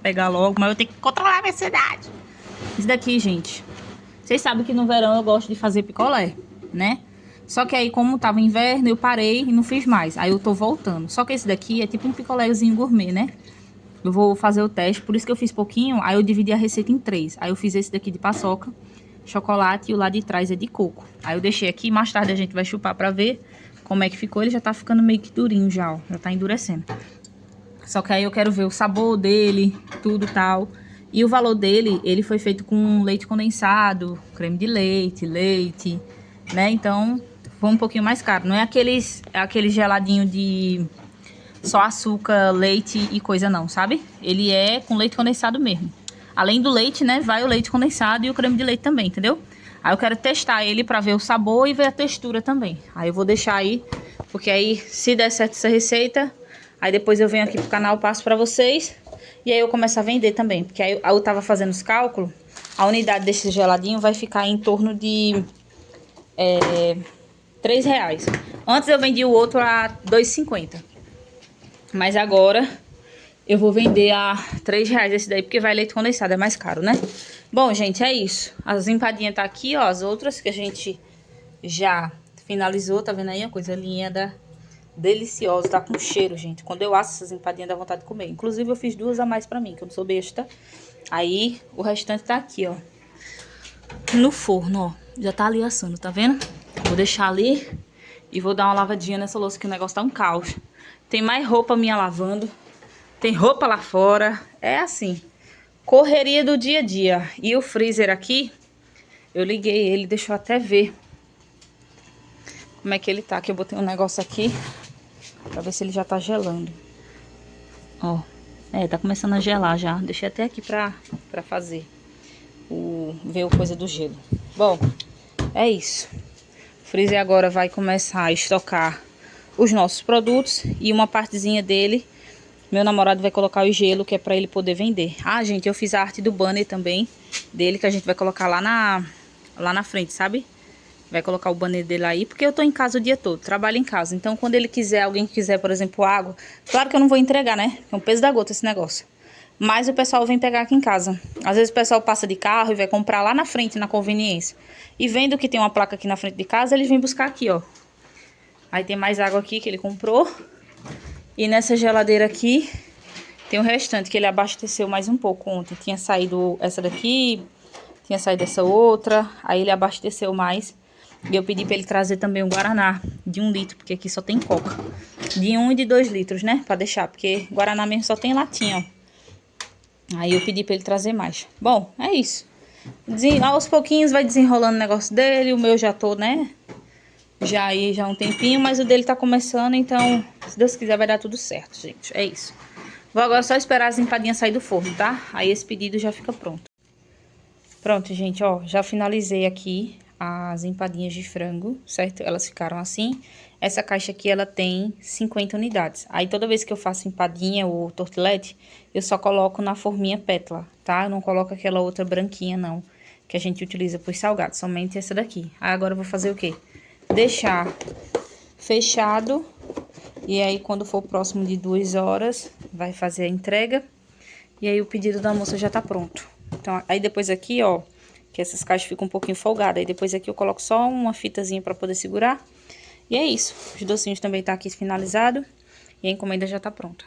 pegar logo, mas eu tenho que controlar a minha ansiedade. Esse daqui, gente, vocês sabem que no verão eu gosto de fazer picolé, né? Só que aí, como tava inverno, eu parei e não fiz mais. Aí eu tô voltando. Só que esse daqui é tipo um picolézinho gourmet, né? Eu vou fazer o teste, por isso que eu fiz pouquinho. Aí eu dividi a receita em 3. Aí eu fiz esse daqui de paçoca, chocolate e o lado de trás é de coco. Aí eu deixei aqui, mais tarde a gente vai chupar pra ver como é que ficou. Ele já tá ficando meio que durinho já, ó. Já tá endurecendo. Só que aí eu quero ver o sabor dele, tudo tal. E o valor dele, ele foi feito com leite condensado, creme de leite, né? Então, foi um pouquinho mais caro. Não é aquele geladinho de só açúcar, leite e coisa não, sabe? Ele é com leite condensado mesmo. Além do leite, né, vai o leite condensado e o creme de leite também, entendeu? Aí eu quero testar ele pra ver o sabor e ver a textura também. Aí eu vou deixar aí, porque aí se der certo essa receita, aí depois eu venho aqui pro canal, passo pra vocês. E aí eu começo a vender também, porque aí eu tava fazendo os cálculos, a unidade desse geladinho vai ficar em torno de R$3. Antes eu vendi o outro a R$2,50. Mas agora eu vou vender a R$3 esse daí, porque vai leite condensado, é mais caro, né? Bom, gente, é isso. As empadinhas tá aqui, ó, as outras que a gente já finalizou, tá vendo aí? A coisa linda, deliciosa, tá com cheiro, gente. Quando eu asso essas empadinhas dá vontade de comer. Inclusive eu fiz 2 a mais pra mim, que eu não sou besta. Aí o restante tá aqui, ó, no forno, ó. Já tá ali assando, tá vendo? Vou deixar ali E vou dar uma lavadinha nessa louça que o negócio tá um caos. Tem mais roupa minha lavando. Tem roupa lá fora. É assim. Correria do dia a dia. E o freezer aqui, eu liguei ele, deixa eu até ver como é que ele tá. Que eu botei um negócio aqui pra ver se ele já tá gelando. Ó. Tá começando a gelar já. Deixei até aqui pra fazer. Ver o coisa do gelo. Bom, é isso. O freezer agora vai começar a estocar os nossos produtos. E uma partezinha dele, meu namorado vai colocar o gelo, que é pra ele poder vender. Ah, gente, eu fiz a arte do banner também dele, que a gente vai colocar lá na frente, sabe? Vai colocar o banner dele aí, porque eu tô em casa o dia todo, trabalho em casa. Então, quando ele quiser, alguém quiser, por exemplo, água, claro que eu não vou entregar, né? É um peso da gota esse negócio. Mas o pessoal vem pegar aqui em casa. Às vezes o pessoal passa de carro e vai comprar lá na frente, na conveniência. E vendo que tem uma placa aqui na frente de casa, eles vêm buscar aqui, ó. Aí tem mais água aqui que ele comprou. E nessa geladeira aqui tem o restante, que ele abasteceu mais um pouco ontem. Tinha saído essa daqui, tinha saído essa outra. Aí ele abasteceu mais. E eu pedi pra ele trazer também um Guaraná de 1 litro, porque aqui só tem Coca. De 1 e de 2 litros, né? Pra deixar, porque Guaraná mesmo só tem latinha, ó. Aí eu pedi pra ele trazer mais. Bom, é isso. Aos pouquinhos vai desenrolando o negócio dele. O meu já tô, né? Já aí já há um tempinho, mas o dele tá começando, então, se Deus quiser, vai dar tudo certo, gente. É isso. Vou agora só esperar as empadinhas sair do forno, tá? Aí esse pedido já fica pronto. Pronto, gente, ó, já finalizei aqui as empadinhas de frango, certo? Elas ficaram assim. Essa caixa aqui, ela tem 50 unidades. Aí, toda vez que eu faço empadinha ou tortilete, eu só coloco na forminha pétala, tá? Eu não coloco aquela outra branquinha, não, que a gente utiliza pros salgados, somente essa daqui. Aí, agora eu vou fazer o quê? Deixar fechado. E aí, quando for próximo de 2 horas, vai fazer a entrega. E aí, o pedido da moça já tá pronto. Então, aí depois aqui, ó, que essas caixas ficam um pouquinho folgadas. Aí depois aqui eu coloco só uma fitazinha pra poder segurar. E é isso. Os docinhos também tá aqui finalizado. E a encomenda já tá pronta.